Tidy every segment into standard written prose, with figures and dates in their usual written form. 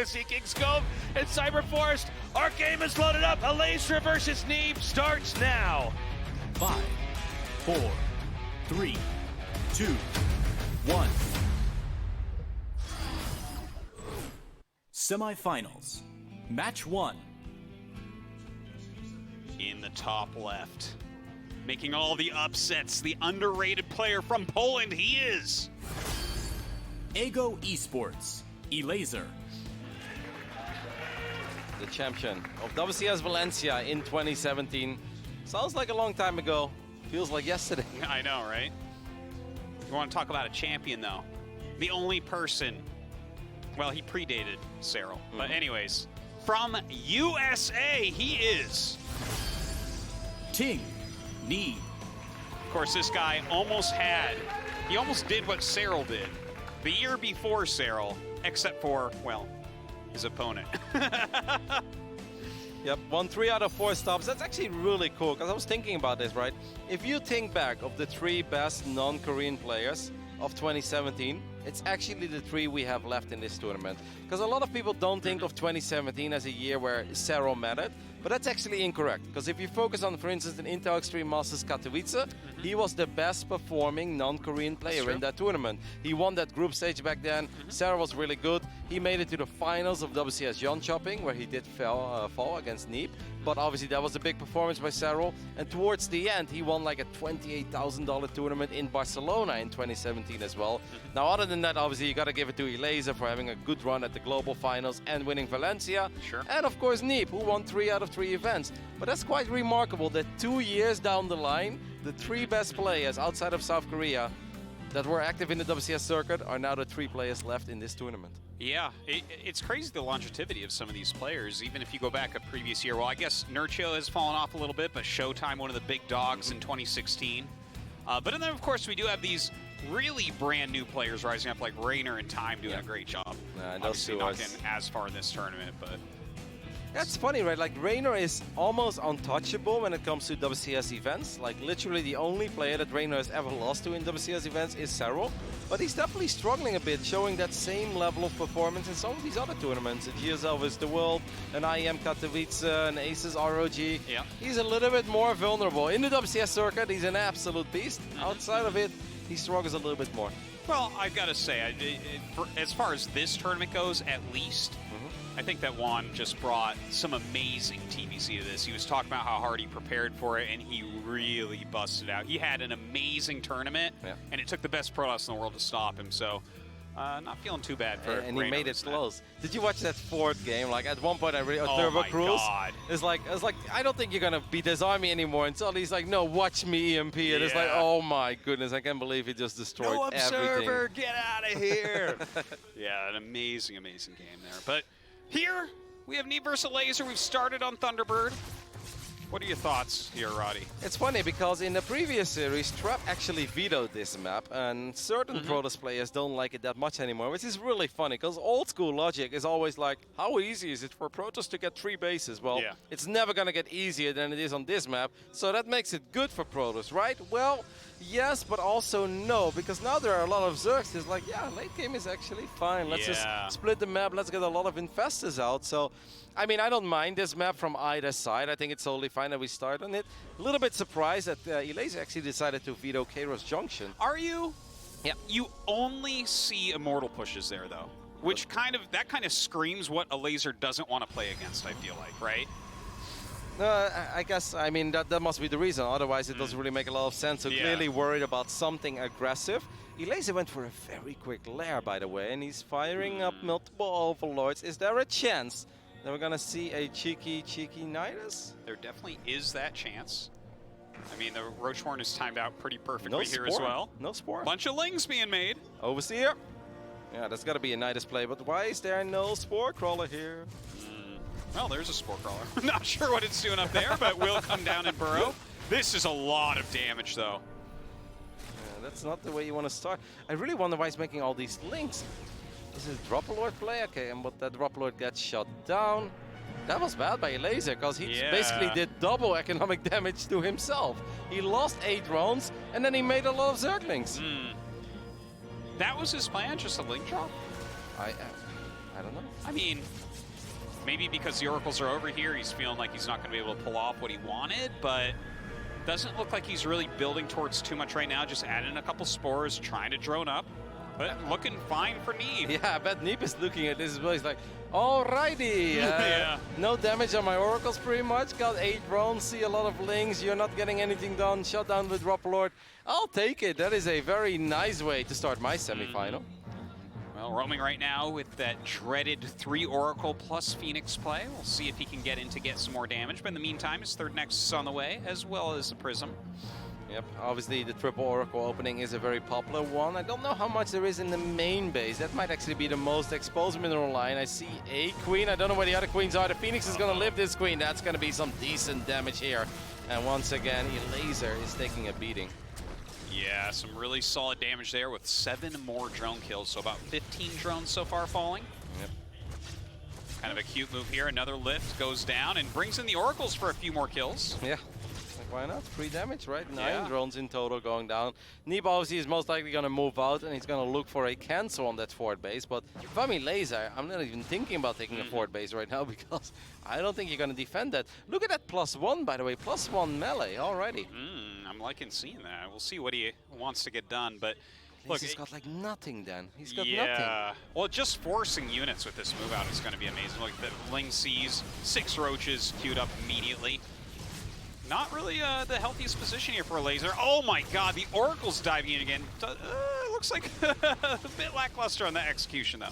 Seeking Scope and Cyberforest. Our game is loaded up. Elazer versus Neeb starts now. 5, 4, 3, 2, 1. Semifinals. Match 1. In the top left, making all the upsets, the underrated player from Poland, he is Ego Esports, Elazer. The champion of WCS Valencia in 2017. Sounds like a long time ago. Feels like yesterday. I know, right? You want to talk about a champion, though? The only person, well, he predated Cyril. But anyways, from USA, he is Ting, Neeb. Of course, this guy he almost did what Cyril did the year before Cyril, except for, well, his opponent. Yep, won 3 out of 4 stops. That's actually really cool, because I was thinking about this, right? If you think back of the 3 best non-Korean players of 2017, it's actually the 3 we have left in this tournament. Because a lot of people don't think of 2017 as a year where Cyril mattered, but that's actually incorrect. Because if you focus on, for instance, an Intel Extreme Masters Katowice, he was the best performing non-Korean player in that tournament. He won that group stage back then. Cyril was really good. He made it to the finals of WCS Jönköping, where he did fall against Neeb. But obviously that was a big performance by Cyril. And towards the end, he won like a $28,000 tournament in Barcelona in 2017 as well. Now, other than that, obviously you got to give it to Elazer for having a good run at the global finals and winning Valencia. Sure. And of course Neeb, who won 3 out of 3 events. But that's quite remarkable that 2 years down the line, the 3 best players outside of South Korea that were active in the WCS circuit are now the 3 players left in this tournament. Yeah, it's crazy the longevity of some of these players, even if you go back a previous year. Well, I guess Nurcho has fallen off a little bit, but Showtime, one of the big dogs in 2016. But then, of course, we do have these really brand new players rising up, like Raynor and Time doing a great job. Obviously not getting as far in this tournament, but... That's funny, right? Like, Raynor is almost untouchable when it comes to WCS events. Like, literally the only player that Raynor has ever lost to in WCS events is Cyril. But he's definitely struggling a bit, showing that same level of performance in some of these other tournaments. At GSL vs. the World, an IEM Katowice, an Aces ROG. Yeah. He's a little bit more vulnerable. In the WCS circuit, he's an absolute beast. Outside of it, he struggles a little bit more. Well, I've got to say, as far as this tournament goes, at least, I think that Juan just brought some amazing TBC to this. He was talking about how hard he prepared for it, and he really busted out. He had an amazing tournament, and it took the best Protoss in the world to stop him. So, not feeling too bad for And he made it close. Did you watch that 4th game? Like, at one point, I really... Oh Turbo my Cruise. God. It's like, I don't think you're going to beat this army anymore. And suddenly he's like, no, watch me EMP. And it's like, oh my goodness, I can't believe he just destroyed everything. No observer, get out of here. Yeah, an amazing, amazing game there. But here, we have Neeb versus Elazer. We've started on Thunderbird. What are your thoughts here, Roddy? It's funny because in the previous series, Trap actually vetoed this map, and certain Protoss players don't like it that much anymore, which is really funny because old school logic is always like, how easy is it for Protoss to get 3 bases? Well, it's never going to get easier than it is on this map, so that makes it good for Protoss, right? Well, yes, but also no, because now there are a lot of Zergs. It's like, yeah, late game is actually fine. Let's just split the map. Let's get a lot of Infestors out. So, I mean, I don't mind this map from either side. I think it's totally fine that we start on it. A little bit surprised that Elazer actually decided to veto Kairos Junction. Are you? Yeah. You only see Immortal pushes there, though, which kind of screams what Elazer doesn't want to play against, I feel like, right? I guess, I mean, that must be the reason. Otherwise, it doesn't really make a lot of sense. So clearly worried about something aggressive. Elazer went for a very quick lair, by the way, and he's firing up multiple Overlords. Is there a chance that we're going to see a cheeky Nidus? There definitely is that chance. I mean, the Roachhorn is timed out pretty perfectly here as well. No Spore. Bunch of Lings being made. Overseer. Yeah, that's got to be a Nidus play, but why is there no Spore Crawler here? Well, there's a Spore Crawler. I'm not sure what it's doing up there, but will come down and burrow. This is a lot of damage, though. Yeah, that's not the way you want to start. I really wonder why he's making all these links. Is it a Dropper-Lord play? Okay, and but that Dropper-Lord gets shot down. That was bad by Elazer, because he basically did double economic damage to himself. He lost 8 drones, and then he made a lot of Zerglings. That was his plan, just a link drop? I don't know. I mean, maybe because the Oracles are over here, he's feeling like he's not going to be able to pull off what he wanted, but doesn't look like he's really building towards too much right now. Just adding a couple spores, trying to drone up, but looking fine for Neeb. Yeah, I bet Neeb is looking at this as well. He's like, alrighty. Yeah. No damage on my Oracles pretty much. Got 8 drones, see a lot of lings. You're not getting anything done. Shut down with Drop Lord. I'll take it. That is a very nice way to start my semifinal. Well, roaming right now with that dreaded 3 Oracle plus Phoenix play. We'll see if he can get in to get some more damage. But in the meantime, his third Nexus is on the way, as well as the Prism. Yep, obviously the triple Oracle opening is a very popular one. I don't know how much there is in the main base. That might actually be the most exposed mineral line. I see a queen. I don't know where the other queens are. The Phoenix is going to live this queen. That's going to be some decent damage here. And once again, Elazer is taking a beating. Yeah, some really solid damage there with 7 more drone kills. So about 15 drones so far falling. Yep. Kind of a cute move here. Another lift goes down and brings in the Oracles for a few more kills. Yeah. Why not? 3 damage, right? 9 Yeah. drones in total going down. Neeb obviously is most likely going to move out and he's going to look for a cancel on that forward base. But if I'm Elazer, I'm not even thinking about taking a forward base right now because I don't think you're going to defend that. Look at that +1, by the way. +1 melee already. I'm liking seeing that. We'll see what he wants to get done. But look, He's got like nothing then. He's got yeah. nothing. Well, just forcing units with this move out is going to be amazing. Look, the Ling sees 6 roaches queued up immediately. Not really the healthiest position here for Elazer. Oh my god, the Oracle's diving in again. Looks like a bit lackluster on the execution, though.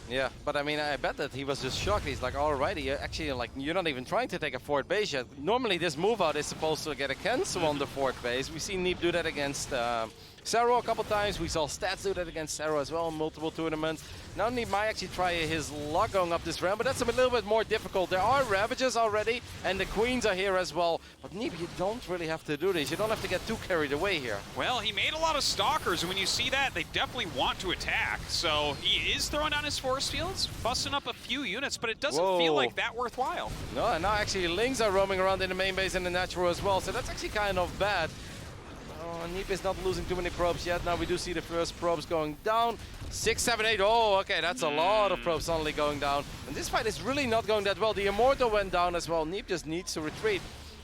Yeah, but I mean, I bet that he was just shocked. He's like, alrighty, actually, like, you're not even trying to take a forward base yet. Normally, this move out is supposed to get a cancel on the forward base. We've seen Neeb do that against Sero a couple times. We saw Stats do that against Sero as well in multiple tournaments. Now Neeb might actually try his luck going up this ramp, but that's a little bit more difficult. There are Ravagers already, and the Queens are here as well. But Neeb, you don't really have to do this. You don't have to get too carried away here. Well, he made a lot of Stalkers, and when you see that, they definitely want to attack. So he is throwing down his force fields, busting up a few units, but it doesn't feel like that worthwhile. No, and now actually Lings are roaming around in the main base and the natural as well, so that's actually kind of bad. Neeb is not losing too many probes yet. Now we do see the first probes going down. 6, 7, 8. Oh, okay, that's a lot of probes suddenly going down. And this fight is really not going that well. The Immortal went down as well. Neeb just needs to retreat.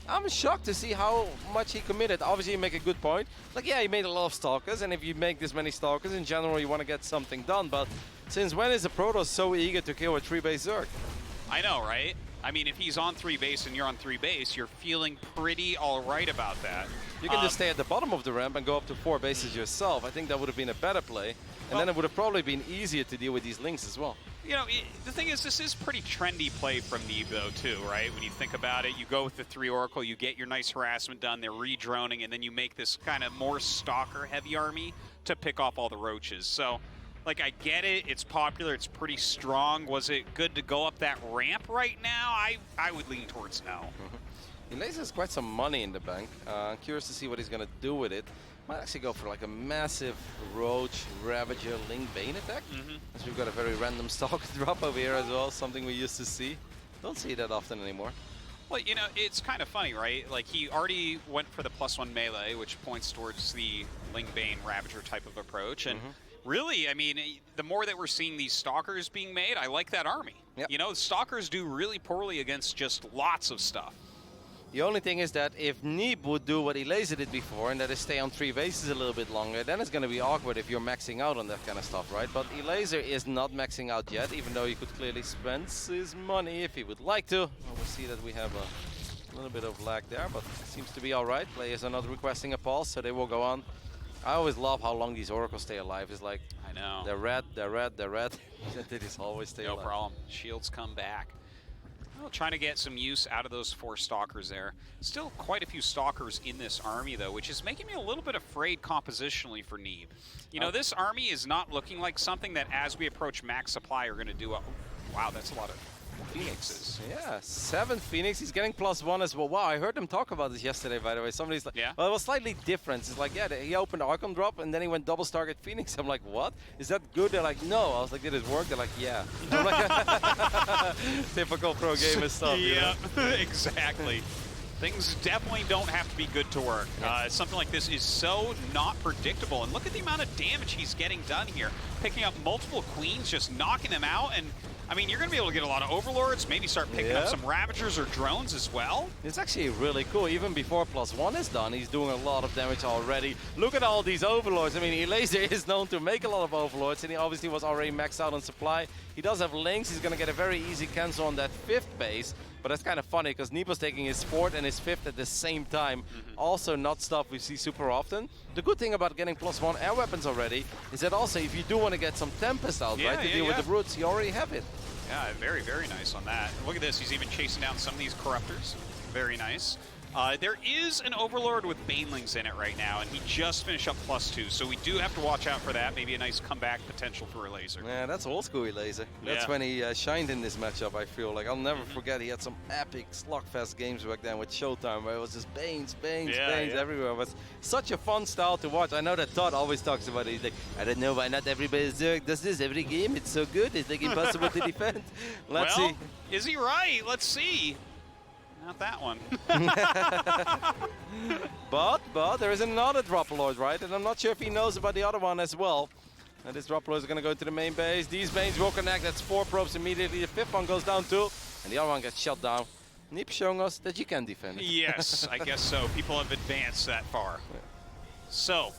I'm shocked to see how much he committed. Obviously, you make a good point. Like, yeah, he made a lot of Stalkers, and if you make this many Stalkers, in general, you want to get something done. But since when is a Protoss so eager to kill a 3-base Zerg? I know, right? I mean, if he's on 3 base and you're on 3 base, you're feeling pretty all right about that. You can just stay at the bottom of the ramp and go up to 4 bases yourself. I think that would have been a better play. And then it would have probably been easier to deal with these Lings as well. You know, the thing is, this is pretty trendy play from Neeb, though, too, right? When you think about it, you go with the 3 Oracle, you get your nice harassment done, they're re-droning, and then you make this kind of more Stalker-heavy army to pick off all the roaches. So, like, I get it, it's popular, it's pretty strong. Was it good to go up that ramp right now? I would lean towards no. Elazer has quite some money in the bank. Curious to see what he's going to do with it. Might actually go for like a massive Roach, Ravager, Ling Bane attack. As we've got a very random Stalker drop over here as well, something we used to see. Don't see that often anymore. Well, you know, it's kind of funny, right? Like, he already went for the +1 melee, which points towards the Ling Bane Ravager type of approach. And really, I mean, the more that we're seeing these Stalkers being made, I like that army. Yep. You know, Stalkers do really poorly against just lots of stuff. The only thing is that if Neeb would do what Elazer did before, and that is stay on 3 bases a little bit longer, then it's going to be awkward if you're maxing out on that kind of stuff, right? But Elazer is not maxing out yet, even though he could clearly spend his money if he would like to. Well, we'll see that we have a little bit of lag there, but it seems to be all right. Players are not requesting a pause, so they will go on. I always love how long these Oracles stay alive. It's like, I know. they're red, they're red, they're red. They just always stay alive. No problem. Shields come back. Well, trying to get some use out of those 4 Stalkers there. Still quite a few Stalkers in this army, though, which is making me a little bit afraid compositionally for Neeb. You know, this army is not looking like something that, as we approach max supply, are going to do a... Wow, that's a lot of Phoenixes. Yeah, 7 Phoenix. He's getting +1 as well. Wow, I heard him talk about this yesterday, by the way. Somebody's like, yeah? Well, it was slightly different. It's like, yeah, he opened Archon drop and then he went double target Phoenix. I'm like, what? Is that good? They're like, no. I was like, did it work? They're like, yeah. I'm like, typical pro gamer stuff. Yeah, exactly. Things definitely don't have to be good to work. Something like this is so not predictable. And look at the amount of damage he's getting done here. Picking up multiple queens, just knocking them out. And, I mean, you're going to be able to get a lot of overlords, maybe start picking up some ravagers or drones as well. It's actually really cool. Even before +1 is done, he's doing a lot of damage already. Look at all these overlords. I mean, Elazer is known to make a lot of overlords, and he obviously was already maxed out on supply. He does have links. He's going to get a very easy cancel on that 5th base. But that's kind of funny because Neeb was taking his 4th and his 5th at the same time. Also not stuff we see super often. The good thing about getting +1 air weapons already is that also if you do want to get some Tempest out, right, to deal with the brutes, you already have it. Yeah, very, very nice on that. Look at this. He's even chasing down some of these Corruptors. Very nice. There is an Overlord with Banelings in it right now, and he just finished up +2, so we do have to watch out for that. Maybe a nice comeback potential for Elazer. Yeah, that's old school Elazer. That's when he shined in this matchup, I feel like. I'll never forget he had some epic slugfest games back then with Showtime, where it was just Banes everywhere. It was such a fun style to watch. I know that Todd always talks about it. He's like, I don't know why not everybody does this every game. It's so good. It's like impossible to defend. Let's see. Is he right? Let's see. Not that one. but there is another Drop Lord, right? And I'm not sure if he knows about the other one as well. And this Drop Lord is going to go to the main base. These Banes will connect. That's 4 probes immediately. The 5th one goes down too. And the other one gets shut down. Neeb showing us that you can defend it. Yes, I guess so. People have advanced that far. So,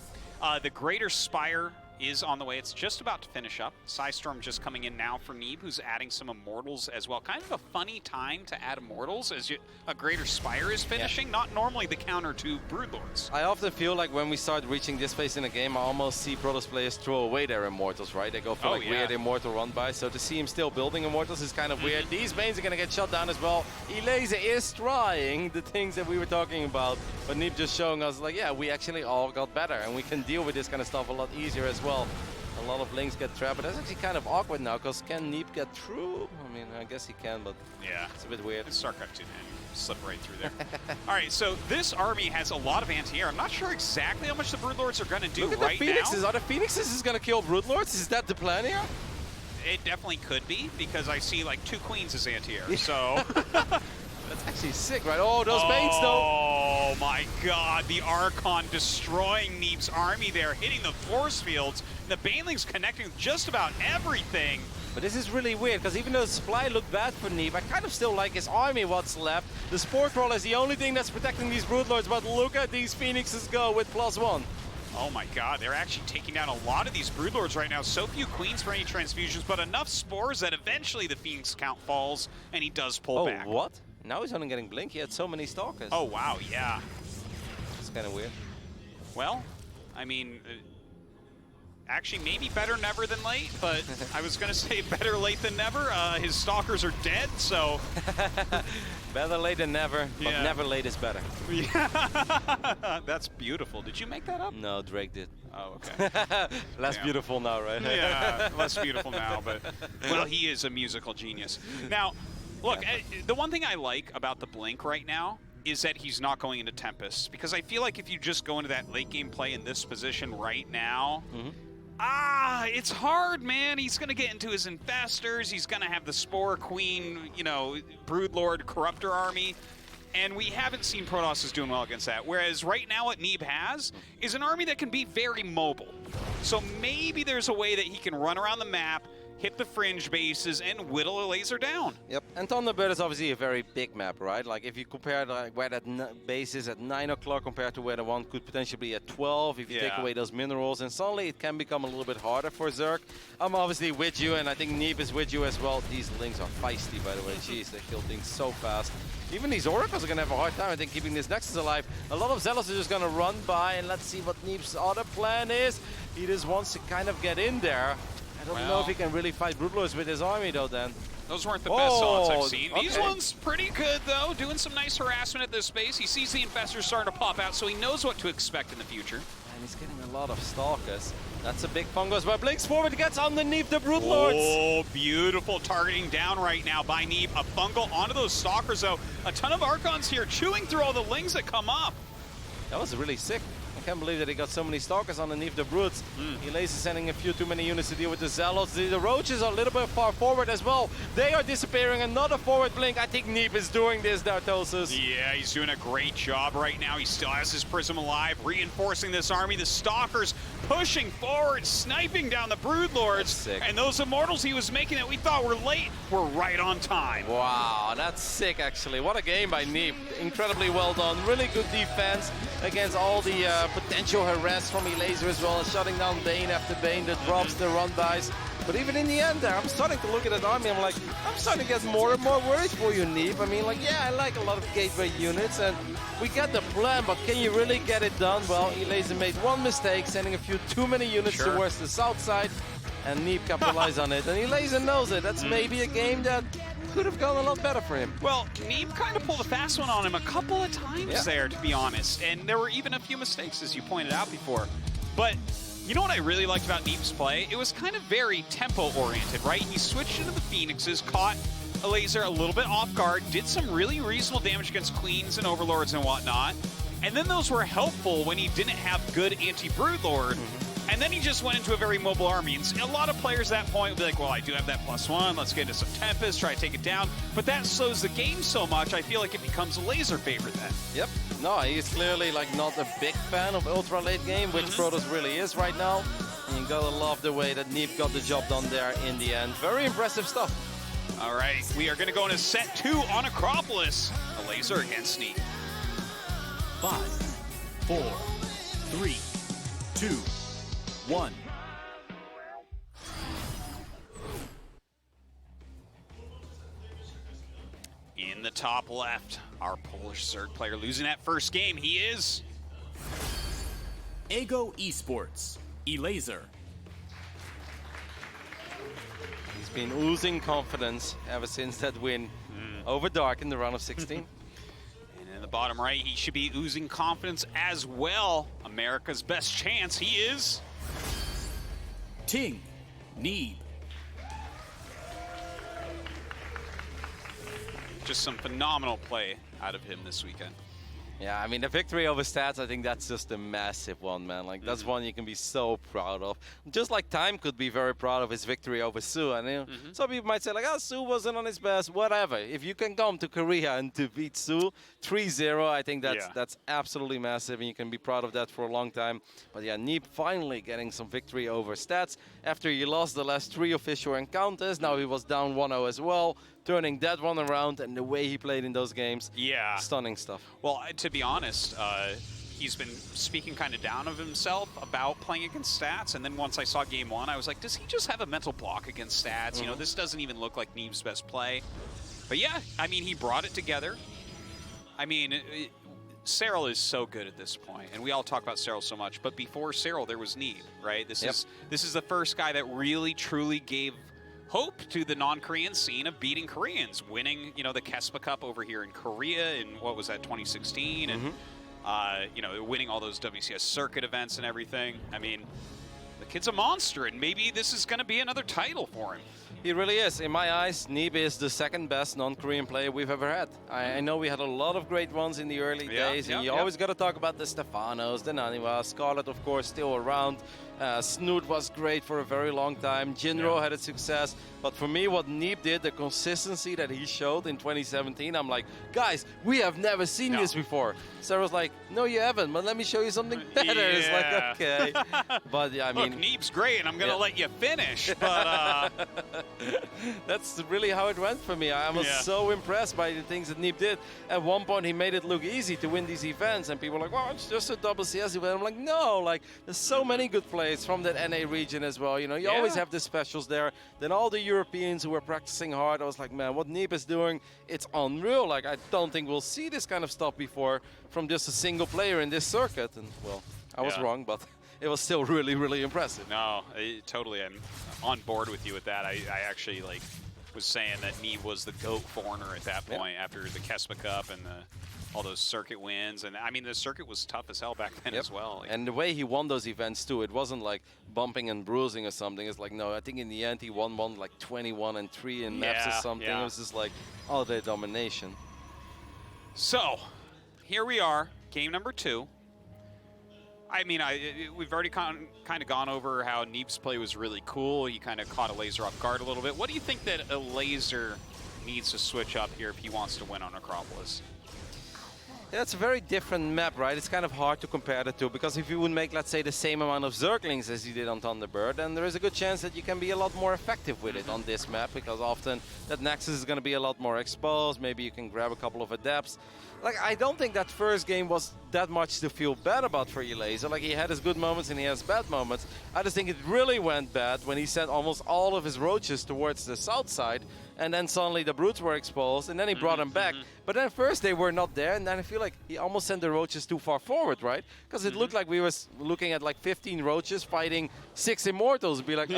the Greater Spire is on the way. It's just about to finish up. Psystorm just coming in now for Neeb, who's adding some Immortals as well. Kind of a funny time to add Immortals as a Greater Spire is finishing. Not normally the counter to Broodlords. I often feel like when we start reaching this phase in a game, I almost see Protoss players throw away their Immortals, right? They go for weird Immortal run-by. So to see him still building Immortals is kind of weird. These Banes are going to get shut down as well. Elazer is trying the things that we were talking about. But Neeb just showing us, like, yeah, we actually all got better. And we can deal with this kind of stuff a lot easier as well. A lot of links get trapped, but that's actually kind of awkward now, because can Neeb get through? I mean, I guess he can, but it's a bit weird. It's Starcraft 2, man. You slip right through there. All right, so this army has a lot of anti-air. I'm not sure exactly how much the Broodlords are going to do Look at right the Phoenixes. now. Are the Phoenixes going to kill Broodlords? Is that the plan here? It definitely could be, because I see like 2 queens as anti-air, so... That's actually sick, right? Oh, those Banes, though. Oh, my God. The Archon destroying Neeb's army there, hitting the force fields. The Banelings connecting with just about everything. But this is really weird, because even though the supply looked bad for Neeb, I kind of still like his army, what's left. The Spore Crawler is the only thing that's protecting these Broodlords, but look at these Phoenixes go with +1. Oh my God, they're actually taking down a lot of these Broodlords right now. So few queens for any transfusions, but enough spores that eventually the Phoenix count falls, and he does pull back. Oh, what? Now he's only getting Blink. He had so many Stalkers. Oh, wow, yeah. It's kind of weird. Well, I mean, actually maybe better never than late, but I was going to say better late than never. His Stalkers are dead, so... Better late than never, but never late is better. Yeah. That's beautiful. Did you make that up? No, Drake did. Oh, okay. Less beautiful now, right? Yeah, less beautiful now, but, well, he is a musical genius. Now, look, the one thing I like about the Blink right now is that he's not going into Tempest, because I feel like if you just go into that late game play in this position right now, it's hard, man. He's going to get into his Infestors. He's going to have the Spore Queen, you know, Broodlord, Corruptor army. And we haven't seen Protoss doing well against that. Whereas right now what Neeb has is an army that can be very mobile. So maybe there's a way that he can run around the map, hit the fringe bases, and whittle a laser down. Yep, and Thunderbird is obviously a very big map, right? Like if you compare like where that base is at 9 o'clock compared to where the one could potentially be at 12, if you take away those minerals, and suddenly it can become a little bit harder for Zerg. I'm obviously with you, and I think Neeb is with you as well. These Lings are feisty, by the way. Jeez, they kill things so fast. Even these Oracles are going to have a hard time, I think, keeping this Nexus alive. A lot of Zealots are just going to run by, and let's see what Neeb's other plan is. He just wants to kind of get in there. I don't know if he can really fight Broodlords with his army, though, then. Those weren't the best Zealots I've seen. These ones pretty good, though, doing some nice harassment at this base. He sees the Infestors starting to pop out, so he knows what to expect in the future. And he's getting a lot of Stalkers. That's a big fungus, but Blinks forward gets underneath the Broodlords. Oh, beautiful targeting down right now by Neeb. A fungal onto those Stalkers, though. A ton of Archons here chewing through all the Lings that come up. That was really sick. I can't believe that he got so many Stalkers underneath the Brutes. Elazer sending a few too many units to deal with the Zealots. The Roaches are a little bit far forward as well. They are disappearing. Another forward blink. I think Neeb is doing this, Dartosis. Yeah, he's doing a great job right now. He still has his Prism alive, reinforcing this army. The Stalkers pushing forward, sniping down the Broodlords. And those Immortals he was making that we thought were late were right on time. Wow, that's sick, actually. What a game by Neeb. Incredibly well done. Really good defense against all the potential harass from Elazer as well, and shutting down Bane after Bane, the drops, the run-bys. But even in the end there, I'm starting to look at that army, I'm starting to get more and more worried for you, Neeb. I mean, yeah, I like a lot of gateway units, and we get the plan, but can you really get it done? Well, Elazer made one mistake, sending a few too many units towards the south side, and Neeb capitalized on it. And Elazer knows it. That's maybe a game that could have gone a lot better for him. Well, Neeb kind of pulled a fast one on him a couple of times there, to be honest. And there were even a few mistakes, as you pointed out before. But you know what I really liked about Neeb's play? It was kind of very tempo-oriented, right? He switched into the Phoenixes, caught Elazer a little bit off guard, did some really reasonable damage against Queens and Overlords and whatnot. And then those were helpful when he didn't have good anti-Broodlord. And then he just went into a very mobile army. And a lot of players at that point would be like, well, I do have that +1. Let's get into some Tempest, try to take it down. But that slows the game so much, I feel like it becomes a Elazer favorite then. Yep. No, he's clearly not a big fan of ultra late game, which Protoss really is right now. And you gotta love the way that Neeb got the job done there in the end. Very impressive stuff. All right, we are going to go into set 2 on Acropolis. Elazer against Neeb. 5, 4, 3, 2, 1. In the top left, our Polish Zerg player losing that first game. He is Ego Esports, Elazer. He's been oozing confidence ever since that win over Dark in the round of 16. And in the bottom right, he should be oozing confidence as well. America's best chance. He is Ting, Neeb. just some phenomenal play out of him this weekend. Yeah, I mean, the victory over Stats, I think that's just a massive one, man. That's one you can be so proud of. Just like Time could be very proud of his victory over Su. And you know, some people might say, Su wasn't on his best, whatever. If you can come to Korea and to beat Su 3-0, I think that's absolutely massive, and you can be proud of that for a long time. But yeah, Neeb finally getting some victory over Stats after he lost the last 3 official encounters. Now he was down 1-0 as well, turning that one around, and the way he played in those games, stunning stuff. Well, to be honest, he's been speaking kind of down of himself about playing against Stats, and then once I saw game 1, I was like, does he just have a mental block against Stats? You know, this doesn't even look like Neeb's best play. But yeah, I mean, he brought it together. I mean, Cyril is so good at this point, and we all talk about Cyril so much, but before Cyril, there was Neeb, right? This is the first guy that really, truly gave hope to the non-Korean scene of beating Koreans, winning, you know, the Kespa Cup over here in Korea in, what was that, 2016, and, you know, winning all those WCS circuit events and everything. I mean, the kid's a monster, and maybe this is going to be another title for him. He really is. In my eyes, Neeb is the second best non-Korean player we've ever had. I know we had a lot of great ones in the early days, and you always got to talk about the Stefanos, the Naniwa, Scarlet, of course, still around. Snoot was great for a very long time. Jinro had a success. But for me, what Neeb did, the consistency that he showed in 2017, I'm like, guys, we have never seen this before. Sarah's like, no, you haven't, but let me show you something better. It's like, okay. But yeah, I mean, look, Neeb's great, and I'm going to let you finish. But that's really how it went for me. I was so impressed by the things that Neeb did. At one point, he made it look easy to win these events, and people were like, well, it's just a double CS event. I'm like, no, like, there's so many good players from that NA region as well. You know, you always have the specials there. Then all the Europeans who were practicing hard, I was like, man, what Neeb is doing, it's unreal. Like, I don't think we'll see this kind of stuff before from just a single player in this circuit. And, well, I was wrong, but it was still really, really impressive. No, totally. I'm on board with you with that. I actually, like, was saying that Neeb was the GOAT foreigner at that point after the Kespa Cup and all those circuit wins. And, I mean, the circuit was tough as hell back then as well. Like, and the way he won those events, too, it wasn't like bumping and bruising or something. It's like, no, I think in the end he won one like 21-3 in maps or something. It was just like all their domination. So, here we are, game number 2. I mean, we've already kind of gone over how Neeb's play was really cool. He kind of caught Elazer off guard a little bit. What do you think that Elazer needs to switch up here if he wants to win on Acropolis? Yeah, it's a very different map, right? It's kind of hard to compare the two, because if you would make, let's say, the same amount of Zerglings as you did on Thunderbird, then there is a good chance that you can be a lot more effective with it on this map, because often that Nexus is going to be a lot more exposed. Maybe you can grab a couple of Adepts. Like, I don't think that first game was that much to feel bad about for Elazer. Like, he had his good moments and he has bad moments. I just think it really went bad when he sent almost all of his roaches towards the south side, and then suddenly the brutes were exposed, and then he brought them back. But then first they were not there, and then I feel like he almost sent the roaches too far forward, right? Because it looked like we was looking at like 15 roaches fighting 6 immortals. Be like,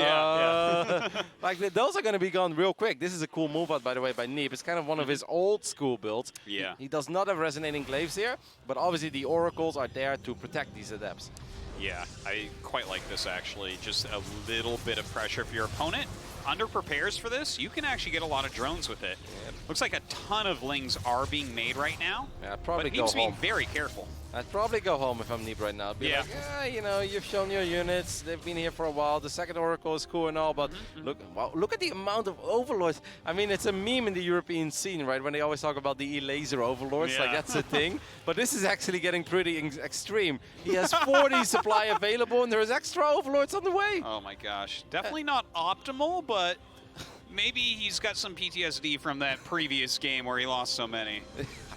like those are going to be gone real quick. This is a cool move out, by the way, by Neeb. It's kind of one of his old school builds. Yeah. He does not have resonating glaives here, but obviously the oracles are there to protect these adepts. Yeah, I quite like this actually. Just a little bit of pressure. If your opponent under-prepares for this, you can actually get a lot of drones with it. Yep. Looks like a ton of Lings are being made right now. Yeah, I'd probably but go Neeb's home. being very careful. I'd probably go home if I'm Neeb right now. I'd be like, yeah, you know, you've shown your units. They've been here for a while. The second Oracle is cool and all, but look at the amount of Overlords. I mean, it's a meme in the European scene, right? When they always talk about the Elazer Overlords, like that's a thing. But this is actually getting pretty extreme. He has 40 supply available, and there's extra Overlords on the way. Oh my gosh. Definitely not optimal, but maybe he's got some PTSD from that previous game where he lost so many.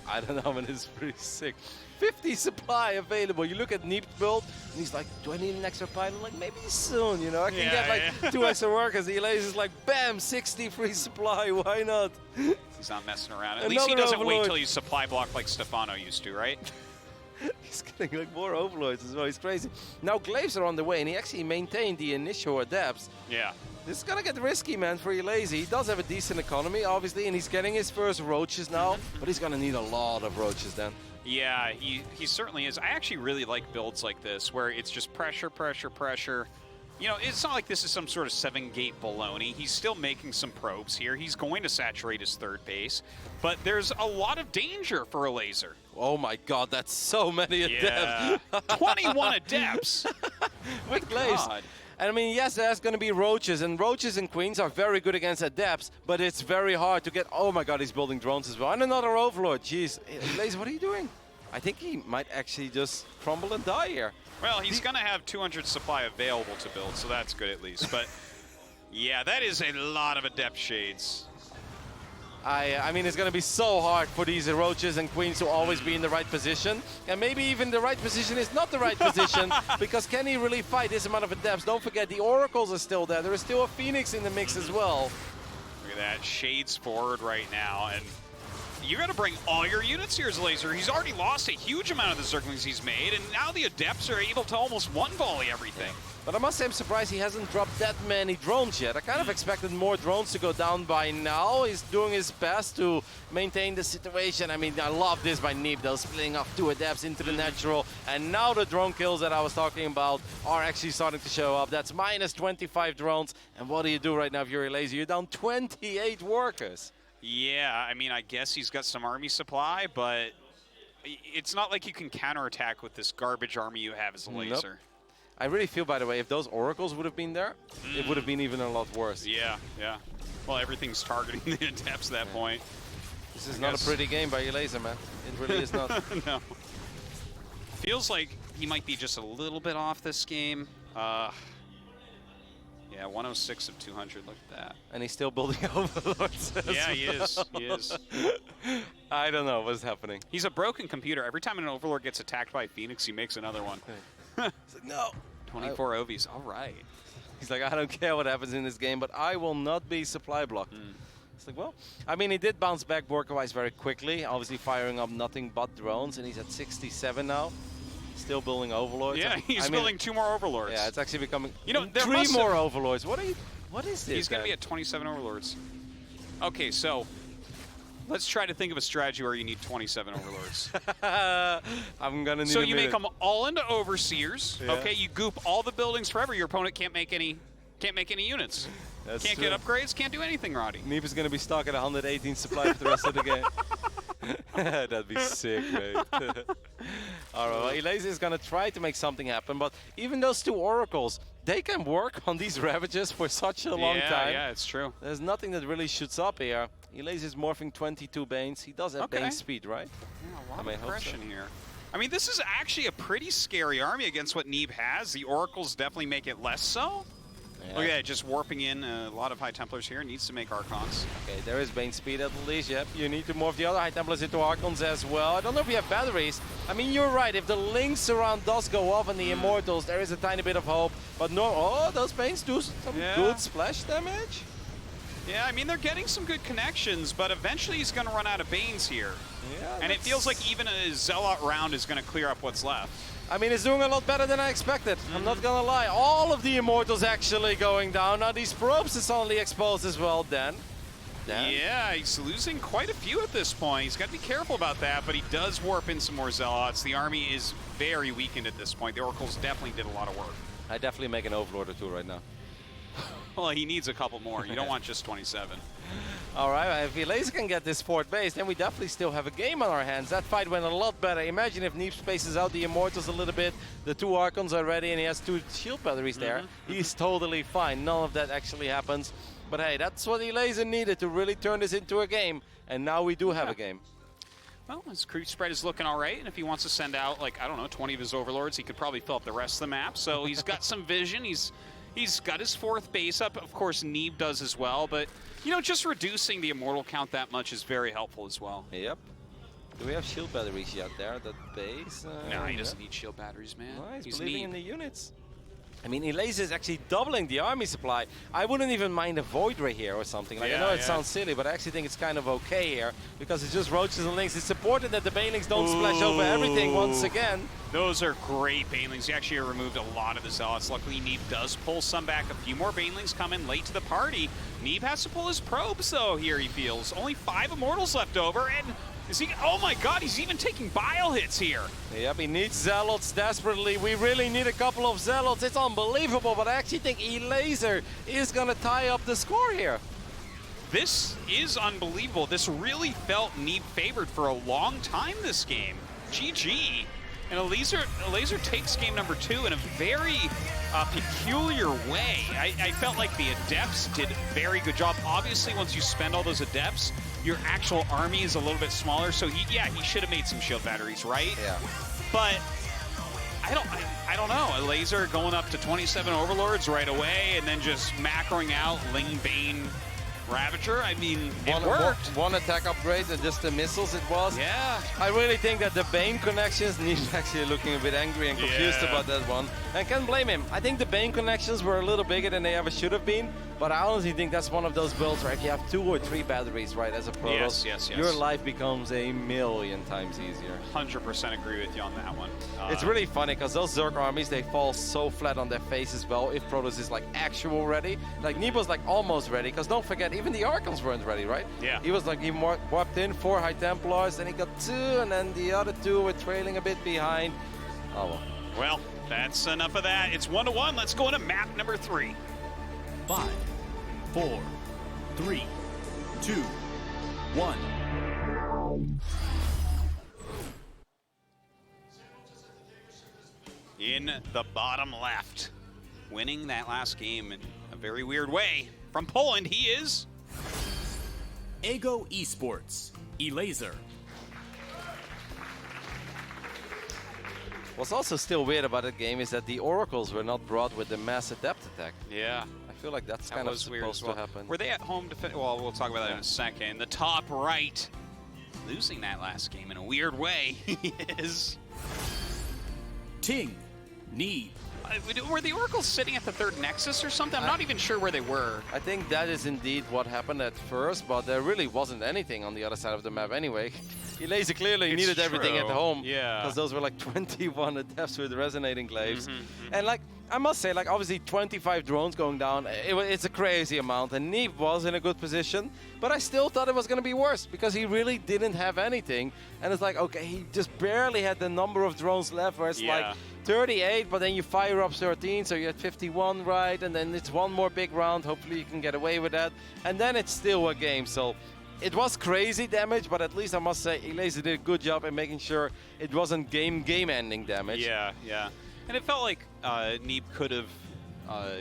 I don't know, man, it's pretty sick. 50 supply available. You look at Neeb's build, and he's like, do I need an extra pilot? Like, maybe soon, you know? I can get like 2 extra workers. The Elazer's like, bam, 60 free supply, why not? He's not messing around. At least he doesn't wait till you supply block like Stefano used to, right? He's getting like more Overlords as well. He's crazy. Now glaives are on the way, and he actually maintained the initial adepts. Yeah. This is gonna get risky, man, for Elazer. He does have a decent economy, obviously, and he's getting his first roaches now, but he's gonna need a lot of roaches then. Yeah, he certainly is. I actually really like builds like this, where it's just pressure, pressure, pressure. You know, it's not like this is some sort of 7-gate baloney. He's still making some probes here. He's going to saturate his third base, but there's a lot of danger for Elazer. Oh my god, that's so many adepts. Yeah. 21 adepts. With glaives. And I mean, yes, there's going to be roaches, and roaches and queens are very good against adepts, but it's very hard to get... Oh my god, he's building drones as well. And another Overlord. Jeez. Elazer, what are you doing? I think he might actually just crumble and die here. Well, he's going to have 200 supply available to build, so that's good at least. But yeah, that is a lot of adept shades. I mean, it's going to be so hard for these roaches and queens to always be in the right position. And maybe even the right position is not the right position, because can he really fight this amount of adepts? Don't forget, the oracles are still there. There is still a phoenix in the mix as well. Look at that, shades forward right now. And you got to bring all your units here as Elazer. He's already lost a huge amount of the Zerglings he's made, and now the adepts are able to almost one-volley everything. But I must say I'm surprised he hasn't dropped that many drones yet. I kind of expected more drones to go down by now. He's doing his best to maintain the situation. I mean, I love this by Neeb, though, splitting off 2 adepts into the natural. And now the drone kills that I was talking about are actually starting to show up. That's minus 25 drones. And what do you do right now if you're Elazer? You're down 28 workers. Yeah, I mean, I guess he's got some army supply, but it's not like you can counterattack with this garbage army you have as a Elazer. Nope. I really feel, by the way, if those oracles would have been there, it would have been even a lot worse. Yeah, yeah. Well, everything's targeting the adepts at that point. This is not a pretty game by Elazer, man. It really is not. No. Feels like he might be just a little bit off this game. Yeah, 106 of 200. Look at that. And he's still building Overlords. Yeah, he is. He is. I don't know what's happening. He's a broken computer. Every time an Overlord gets attacked by Phoenix, he makes another one. He's like, no. 24 OVs. All right. He's like, I don't care what happens in this game, but I will not be supply blocked. It's like, well, I mean, he did bounce back worker-wise very quickly, obviously firing up nothing but drones, and he's at 67 now. Still building Overlords. Yeah, he's building 2 more Overlords. Yeah, it's actually becoming 3 more Overlords. What is this? He's going to be at 27 Overlords. Okay, so let's try to think of a strategy where you need 27 Overlords. I'm going to need So you make them all into Overseers. Yeah. Okay, you goop all the buildings forever. Your opponent can't make any units. That's can't true. get upgrades, can't do anything, Roddy. Neeb is going to be stuck at 118 supply for the rest of the game. That'd be sick, mate. All right, well, Elazer is going to try to make something happen, but even those two Oracles, they can work on these Ravages for such a long time. Yeah, it's true. There's nothing that really shoots up here. Elazer is morphing 22 Banes. He does have Bane speed, right? Yeah, a lot of aggression here. I mean, this is actually a pretty scary army against what Neeb has. The Oracles definitely make it less so. Yeah. Look at it, just warping in a lot of High Templars here. Needs to make Archons. Okay, there is Bane speed at least, yep. You need to morph the other High Templars into Archons as well. I don't know if you have batteries. I mean, you're right. If the links around does go off and the Immortals, there is a tiny bit of hope. But no, oh, those Banes do some good splash damage. Yeah, I mean, they're getting some good connections, but eventually he's going to run out of Banes here. Yeah, and it feels like even a Zealot round is going to clear up what's left. I mean, it's doing a lot better than I expected. I'm not gonna lie. All of the Immortals actually going down. Now these probes is only exposed as well, Dan. Yeah, he's losing quite a few at this point. He's got to be careful about that, but he does warp in some more Zealots. The army is very weakened at this point. The Oracles definitely did a lot of work. I definitely make an Overlord or two right now. Well, he needs a couple more. You don't want just 27. All right, if Elazer can get this fourth base, then we definitely still have a game on our hands. That fight went a lot better. Imagine if Neeb spaces out the Immortals a little bit, the two Archons are ready, and he has two shield batteries there. He's totally fine. None of that actually happens. But hey, that's what Elazer needed to really turn this into a game, and now we do have a game. Well, his creep spread is looking all right, and if he wants to send out, like, I don't know, 20 of his Overlords, he could probably fill up the rest of the map. So he's got some vision. He's got his fourth base up. Of course, Neeb does as well, but, you know, just reducing the Immortal count that much is very helpful as well. Yep. Do we have shield batteries yet there, that base? No, he doesn't need shield batteries, man. Nice, He's believing Neeb. in the units. I mean, Elazer is actually doubling the army supply. I wouldn't even mind a Void Ray here or something. Like, I know it sounds silly, but I actually think it's kind of okay here because it's just Roaches and Lynx. It's important that the Banelings don't splash over everything once again. Those are great Banelings. He actually removed a lot of the Zealots. Luckily, Neeb does pull some back. A few more Banelings come in late to the party. Neeb has to pull his probes, though, here he feels. Only 5 Immortals left over, and is he? Oh my god, he's even taking bile hits here. Yep, he needs Zealots desperately. We really need a couple of Zealots. It's unbelievable, but I actually think Elazer is going to tie up the score here. This is unbelievable. This really felt Neeb favored for a long time this game. GG. And Elazer takes game number 2 in a very peculiar way. I felt like the Adepts did a very good job. Obviously, once you spend all those Adepts, your actual army is a little bit smaller. So he should have made some shield batteries, right? Yeah. But I don't know. Elazer going up to 27 Overlords right away, and then just macroing out Ling Bane Ravager. I mean, it worked. One attack upgrade and just the missiles it was. Yeah. I really think that the Bane connections, Neeb's actually looking a bit angry and confused about that one. And can't blame him. I think the Bane connections were a little bigger than they ever should have been. But I honestly think that's one of those builds where if you have 2 or 3 batteries, right, as a Protoss, yes. your life becomes a million times easier. 100% agree with you on that one. It's really funny because those Zerg armies, they fall so flat on their face as well if Protoss is like actual ready. Like Neeb was like almost ready because don't forget, even the Archons weren't ready, right? Yeah. He was like, he warped in 4 High Templars, then he got 2, and then the other 2 were trailing a bit behind. Oh well. Well, that's enough of that. It's 1-1. Let's go into map number 3. 5, 4, 3, 2, 1. In the bottom left, winning that last game in a very weird way. From Poland, he is Ego Esports, Elazer. What's also still weird about that game is that the Oracles were not brought with the mass Adept attack. Yeah. I feel like that's kind of supposed to happen. Were they at home defense? Well, we'll talk about that in a second. The top right, losing that last game in a weird way. He is Ting, Neeb. Were the Oracles sitting at the 3rd Nexus or something? I'm not even sure where they were. I think that is indeed what happened at first, but there really wasn't anything on the other side of the map anyway. Elazer clearly needed everything at home. Yeah. Because those were like 21 Adepts with resonating glaives. And like, I must say, like obviously 25 drones going down, it's a crazy amount. And Neeb was in a good position, but I still thought it was going to be worse because he really didn't have anything. And it's like, okay, he just barely had the number of drones left where it's like 38, but then you fire up 13, so you're at 51, right? And then it's one more big round. Hopefully you can get away with that. And then it's still a game. So it was crazy damage, but at least I must say Elazer did a good job in making sure it wasn't game-ending damage. Yeah, yeah. And it felt like Neeb could have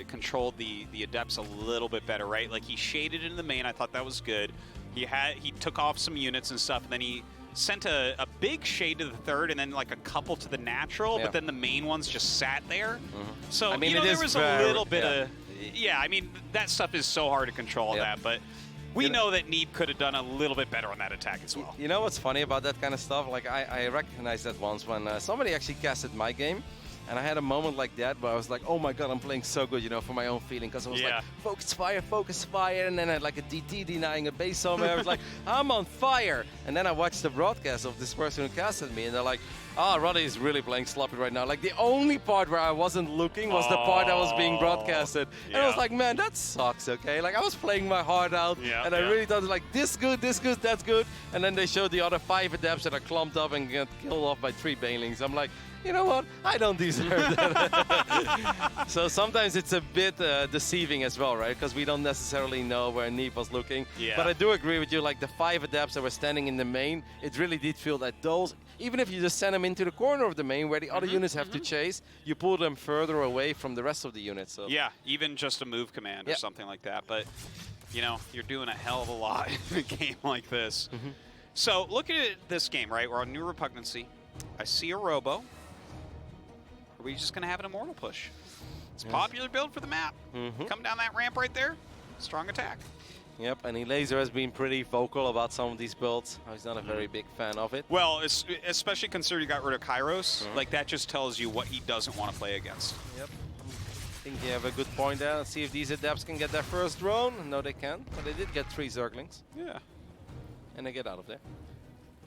controlled the Adepts a little bit better, right? Like he shaded in the main. I thought that was good. He took off some units and stuff, and then he sent a big shade to the third and then like a couple to the natural, but then the main ones just sat there. So, I mean, you know, there was a little bit yeah. of... Yeah, I mean, that stuff is so hard to control that, but we know that Neeb could have done a little bit better on that attack as well. You know what's funny about that kind of stuff? Like, I recognized that once when somebody actually casted my game, and I had a moment like that where I was like, oh my god, I'm playing so good, you know, for my own feeling, because I was like, focus fire, and then I had like a DT denying a base somewhere. I was like, I'm on fire. And then I watched the broadcast of this person who casted me, and they're like, Roddy is really playing sloppy right now. Like, the only part where I wasn't looking was the part that was being broadcasted. And I was like, man, that sucks, okay? Like, I was playing my heart out, and I really thought, like, this good, that's good. And then they showed the other 5 Adepts that are clumped up and get killed off by 3 Banelings. I'm like, you know what? I don't deserve that. So sometimes it's a bit deceiving as well, right? Because we don't necessarily know where Neeb was looking. But I do agree with you, like the 5 Adepts that were standing in the main, it really did feel that those, even if you just send them into the corner of the main where the other units have to chase, you pull them further away from the rest of the units. So. Yeah, even just a move command or something like that. But, you know, you're doing a hell of a lot in a game like this. So looking at this game, right? We're on New Repugnancy. I see a Robo. Are we just going to have an Immortal push? It's a popular build for the map. Come down that ramp right there. Strong attack. Yep, and Elazer has been pretty vocal about some of these builds. He's not a very big fan of it. Well, especially considering you got rid of Kairos, like that just tells you what he doesn't want to play against. Yep. I think you have a good point there. Let's see if these Adepts can get their first drone. No, they can't, but they did get 3 Zerglings. Yeah. And they get out of there.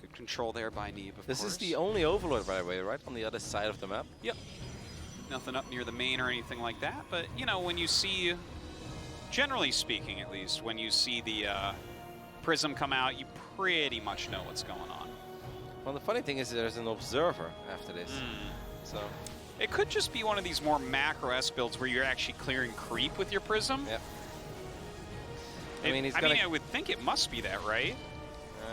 Good control there by Neeb, of course. This is the only Overlord, by the way, right? On the other side of the map. Yep. Nothing up near the main or anything like that, but, you know, when you see, generally speaking at least, when you see the Prism come out, you pretty much know what's going on. Well, the funny thing is there's an Observer after this. So it could just be one of these more macro-esque builds where you're actually clearing creep with your Prism. Yep. I would think it must be that, right?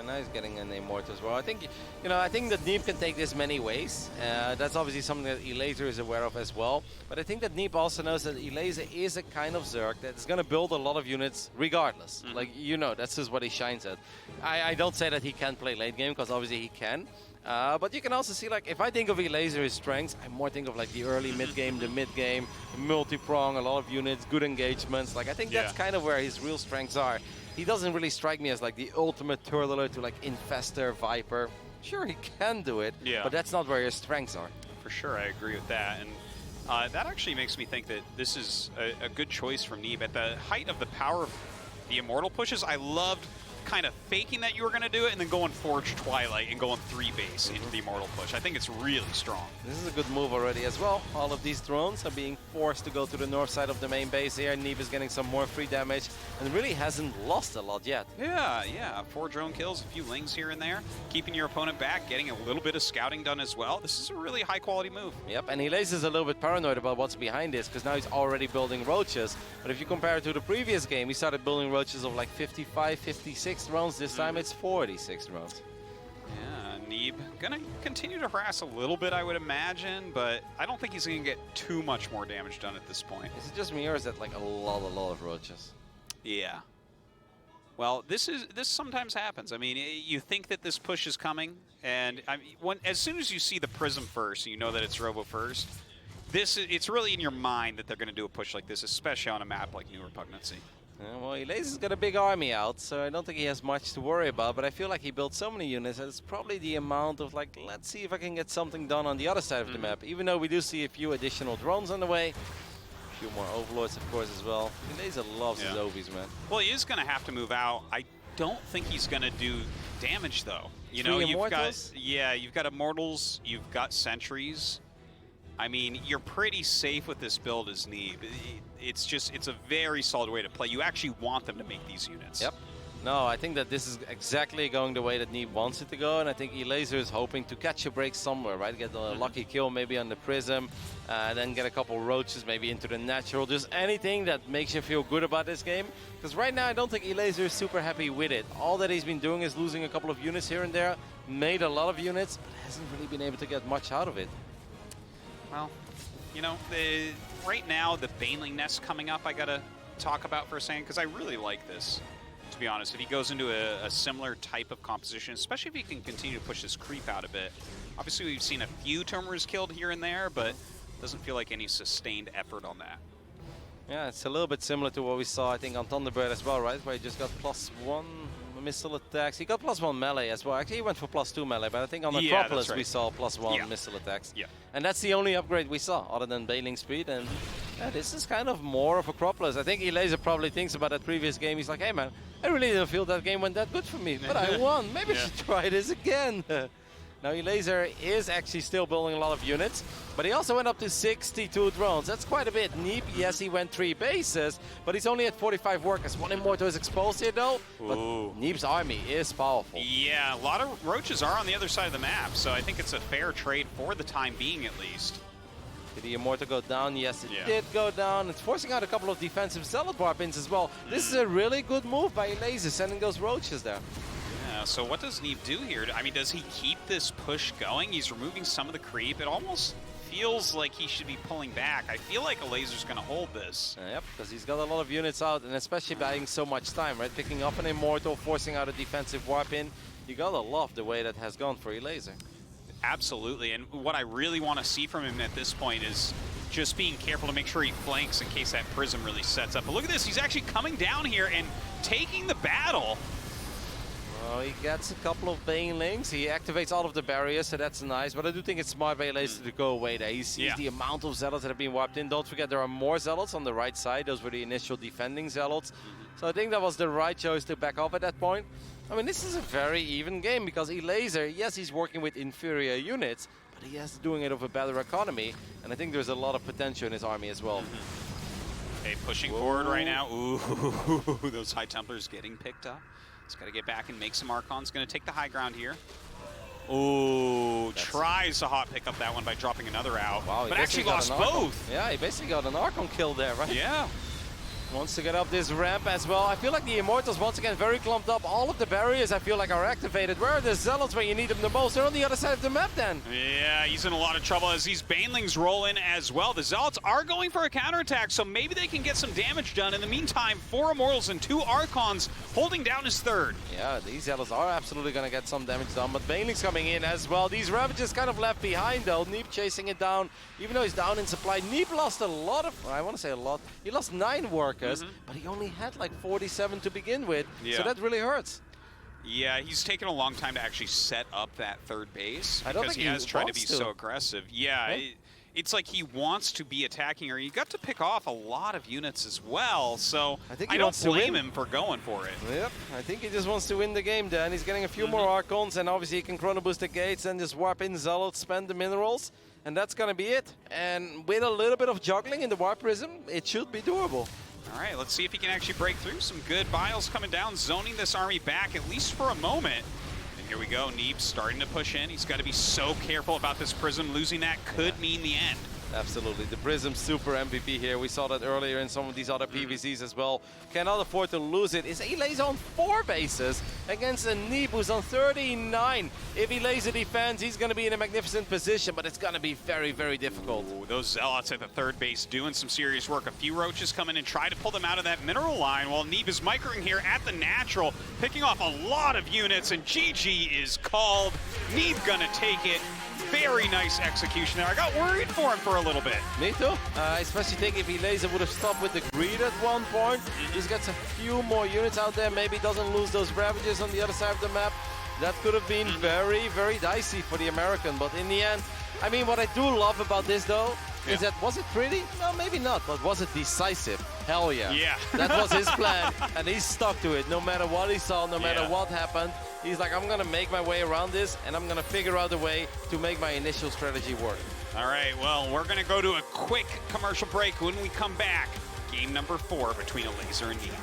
Now he's getting an Immortal as well. I think, you know, I think that Neeb can take this many ways. That's obviously something that Elazer is aware of as well. But I think that Neeb also knows that Elazer is a kind of Zerg that is going to build a lot of units regardless. Like, you know, that's just what he shines at. I don't say that he can't play late game, because obviously he can. But you can also see, like, if I think of Elazer's strengths, I more think of, like, the early mid-game, the mid-game, multi-prong, a lot of units, good engagements. Like, I think that's kind of where his real strengths are. He doesn't really strike me as, like, the ultimate turtler to, like, Infester, Viper. Sure, he can do it, but that's not where his strengths are. For sure, I agree with that. And that actually makes me think that this is a good choice from Neeb. At the height of the power of the Immortal pushes, I loved kind of faking that you were going to do it and then going Forge Twilight and going 3 base into the Immortal push. I think it's really strong. This is a good move already as well. All of these drones are being forced to go to the north side of the main base here. Neeb is getting some more free damage and really hasn't lost a lot yet. Yeah. 4 drone kills, a few lings here and there. Keeping your opponent back, getting a little bit of scouting done as well. This is a really high quality move. Yep, and Elazer is a little bit paranoid about what's behind this, because now he's already building roaches. But if you compare it to the previous game, he started building roaches of like 55, 56 drones. This time it's 46 drones. Yeah, Neeb gonna continue to harass a little bit, I would imagine, but I don't think he's gonna get too much more damage done at this point. Is it just me, or is that like a lot of roaches? Yeah. Well, this sometimes happens. I mean, you think that this push is coming, and I mean, as soon as you see the Prism first, you know that it's Robo first. It's really in your mind that they're going to do a push like this, especially on a map like New Repugnancy. Well, Elazer's got a big army out, so I don't think he has much to worry about, but I feel like he built so many units that it's probably the amount of, like, let's see if I can get something done on the other side of the map, even though we do see a few additional drones on the way. A few more Overlords, of course, as well. Elazer loves his Ovies, man. Well, he is going to have to move out. I don't think he's going to do damage, though. You know, you've got Immortals, you've got Sentries. I mean, you're pretty safe with this build as Neeb. It's a very solid way to play. You actually want them to make these units. Yep. No, I think that this is exactly going the way that Neeb wants it to go, and I think Elazer is hoping to catch a break somewhere, right? Get a lucky kill maybe on the Prism, then get a couple roaches maybe into the natural. Just anything that makes you feel good about this game. Because right now I don't think Elazer is super happy with it. All that he's been doing is losing a couple of units here and there, made a lot of units, but hasn't really been able to get much out of it. Well, you know, right now the Baneling Nest coming up I gotta talk about for a second, because I really like this. To be honest, if he goes into a similar type of composition, especially if he can continue to push this creep out a bit. Obviously, we've seen a few Tomers killed here and there, but doesn't feel like any sustained effort on that. Yeah, it's a little bit similar to what we saw, I think, on Thunderbird as well, right? Where he just got +1 missile attacks. He got +1 melee as well. Actually, he went for +2 melee, but I think on Acropolis we saw +1 missile attacks. Yeah. And that's the only upgrade we saw, other than Baneling speed. And yeah, this is kind of more of Acropolis. I think Elazer probably thinks about that previous game. He's like, hey man, I really didn't feel that game went that good for me, but I won. Maybe I should try this again. Now Elazer is actually still building a lot of units, but he also went up to 62 drones. That's quite a bit. Neeb, yes, he went 3 bases, but he's only at 45 workers. 1 Immortal is exposed here though, but Neeb's army is powerful. Yeah, a lot of roaches are on the other side of the map, so I think it's a fair trade for the time being at least. Did the Immortal go down? Yes, it did go down. It's forcing out a couple of defensive Zealot Warpins as well. This is a really good move by Elazer, sending those roaches there. So what does Neeb do here? I mean, does he keep this push going? He's removing some of the creep. It almost feels like he should be pulling back. I feel like Elazer's going to hold this. Yep, because he's got a lot of units out, and especially buying so much time, right? Picking up an Immortal, forcing out a defensive Warpin. You gotta love the way that has gone for Elazer. Absolutely, and what I really want to see from him at this point is just being careful to make sure he flanks in case that Prism really sets up. But look at this, he's actually coming down here and taking the battle. Well, he gets a couple of Banelings. He activates all of the barriers, so that's nice. But I do think it's smart by Elazer to go away there. He sees the amount of Zealots that have been wiped in. Don't forget, there are more Zealots on the right side. Those were the initial defending Zealots. So I think that was the right choice to back off at that point. I mean, this is a very even game because Elazer, yes, he's working with inferior units, but he is doing it with a better economy. And I think there's a lot of potential in his army as well. Okay, pushing forward right now. Ooh, those High Templars getting picked up. He's got to get back and make some Archons. Going to take the high ground here. Ooh, tries to hot pick up that one by dropping another out. Wow, but actually lost both. Yeah, he basically got an Archon kill there, right? Yeah. Wants to get up this ramp as well. I feel like the Immortals, once again, very clumped up. All of the barriers, I feel like, are activated. Where are the Zealots when you need them the most? They're on the other side of the map then. Yeah, he's in a lot of trouble as these Banelings roll in as well. The Zealots are going for a counterattack, so maybe they can get some damage done. In the meantime, 4 Immortals and 2 Archons holding down his third. Yeah, these Zealots are absolutely going to get some damage done, but Banelings coming in as well. These Ravages kind of left behind, though. Neeb chasing it down, even though he's down in supply. Neeb lost a lot of, I want to say a lot. He lost 9 workers, but he only had like 47 to begin with, so that really hurts. Yeah, he's taken a long time to actually set up that third base I don't because think he has tried to be so aggressive. Yeah, it's like he wants to be attacking her. You got to pick off a lot of units as well, so I don't blame him for going for it. Yep, I think he just wants to win the game then. He's getting a few more Archons, and obviously he can chrono boost the gates and just warp in Zealots, spend the minerals, and that's going to be it. And with a little bit of juggling in the Warp Prism, it should be doable. All right, let's see if he can actually break through. Some good biles coming down, zoning this army back, at least for a moment. And here we go, Neeb starting to push in. He's got to be so careful about this Prism. Losing that could mean the end. Absolutely. The Prism super MVP here. We saw that earlier in some of these other PVCs as well. Cannot afford to lose it. Is Elazer on 4 bases against a Neeb who's on 39. If Elazer defends, he's going to be in a magnificent position, but it's going to be very, very difficult. Ooh, those Zealots at the third base doing some serious work. A few Roaches come in and try to pull them out of that mineral line while Neeb is microing here at the natural, picking off a lot of units, and GG is called. Neeb gonna take it. Very nice execution there. I got worried for him for a little bit. Me too. I especially think if Elazer would have stopped with the greed at one point, just gets a few more units out there, maybe doesn't lose those Ravages on the other side of the map. That could have been very, very dicey for the American. But in the end, I mean, what I do love about this, though, is that, was it pretty? No, maybe not, but was it decisive? Hell yeah. Yeah. That was his plan, and he stuck to it. No matter what he saw, no matter what happened, he's like, I'm going to make my way around this, and I'm going to figure out a way to make my initial strategy work. All right, well, we're going to go to a quick commercial break. When we come back, game number 4 between Elazer and Neeb.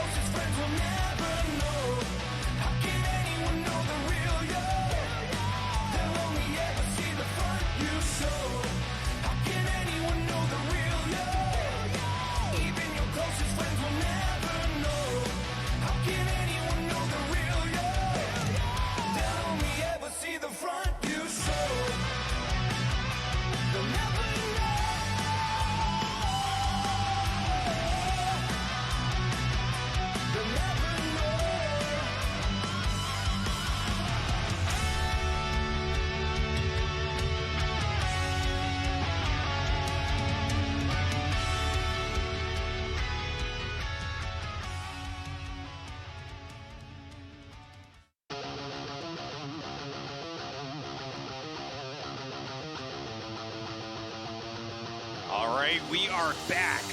closest friends will never know. How can anyone know the real you? They'll only ever see the front you show. How can anyone know the real you? Even your closest friends will never know. How can anyone know the real you? They'll only ever see the front you show. They'll never know. They'll never know. All right, we are back.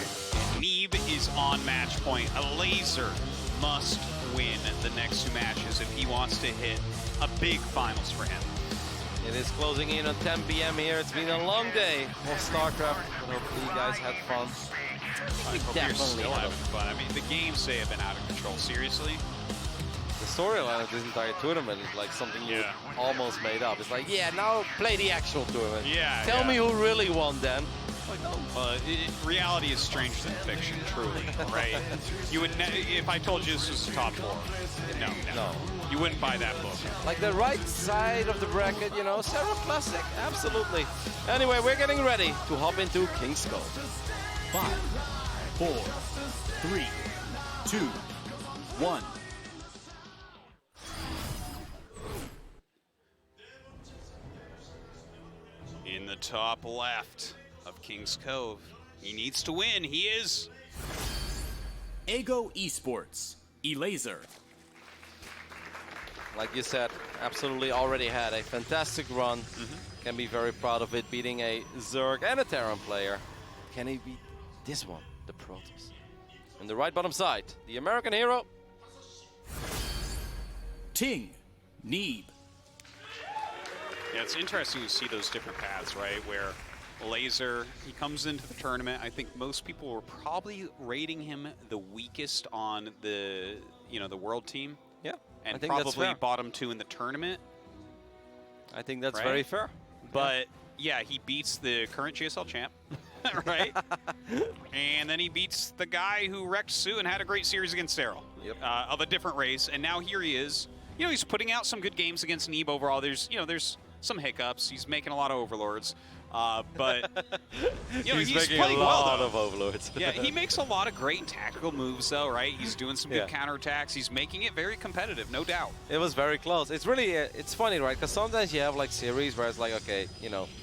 Neeb is on match point. Elazer must win the next 2 matches if he wants to hit a big finals for him. It is closing in on 10 p.m. here. It's been a long day of Starcraft, but hopefully you guys had fun. I hope you're still having fun. I mean, the games they have been out of control. Seriously? The storyline of this entire tournament is like something you Yeah. almost made up. It's like, yeah, now play the actual tournament. Yeah, Tell yeah. me who really won then. Reality is stranger than fiction, truly, right? You would, if I told you this was the top 4, no. You wouldn't buy that book. Like the right side of the bracket, you know, Sarah Classic, absolutely. Anyway, we're getting ready to hop into King's Cove. 5, 4, 3, 2, 1. In the top left of King's Cove, he needs to win. He is. Ego Esports, Elazer. Like you said, absolutely already had a fantastic run. Can be very proud of it, beating a Zerg and a Terran player. Can he beat this one, the Protoss? On the right bottom side, the American hero. Ting, Neeb. Yeah, it's interesting to see those different paths, right? Where Elazer, he comes into the tournament. I think most people were probably rating him the weakest on the, the world team. Yeah, And I think that's probably fair. bottom 2 in the tournament. I think that's Right? very fair. But yeah, he beats the current GSL champ, right? And then he beats the guy who wrecked Sue and had a great series against Daryl of a different race. And now here he is. He's putting out some good games against Neeb overall. There's some hiccups. He's making a lot of overlords. But he's making playing a lot well, though. of overlords. Yeah, he makes a lot of great tactical moves, though, right? He's doing some good Yeah. counterattacks. He's making it very competitive, no doubt. It was very close. It's really, it's funny, right? Because sometimes you have like series where it's like, okay,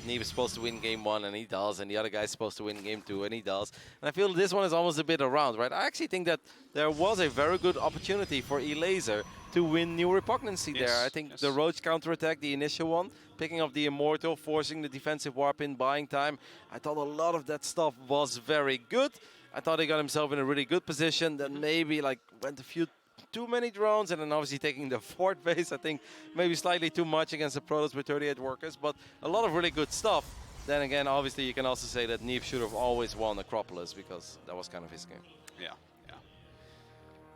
Neeb is supposed to win game 1 and he does, and the other guy's supposed to win game 2 and he does. And I feel this one is almost a bit around, right? I actually think that there was a very good opportunity for Elazer to win New Repugnancy Yes, there. I think yes. the Roach counterattack, the initial one, picking up the Immortal, forcing the defensive warp in, buying time. I thought a lot of that stuff was very good. I thought he got himself in a really good position. Then maybe like went a few too many drones, and then obviously taking the fort base. I think maybe slightly too much against the Protoss with 38 workers, but a lot of really good stuff. Then again, obviously you can also say that Neeb should have always won Acropolis because that was kind of his game. Yeah.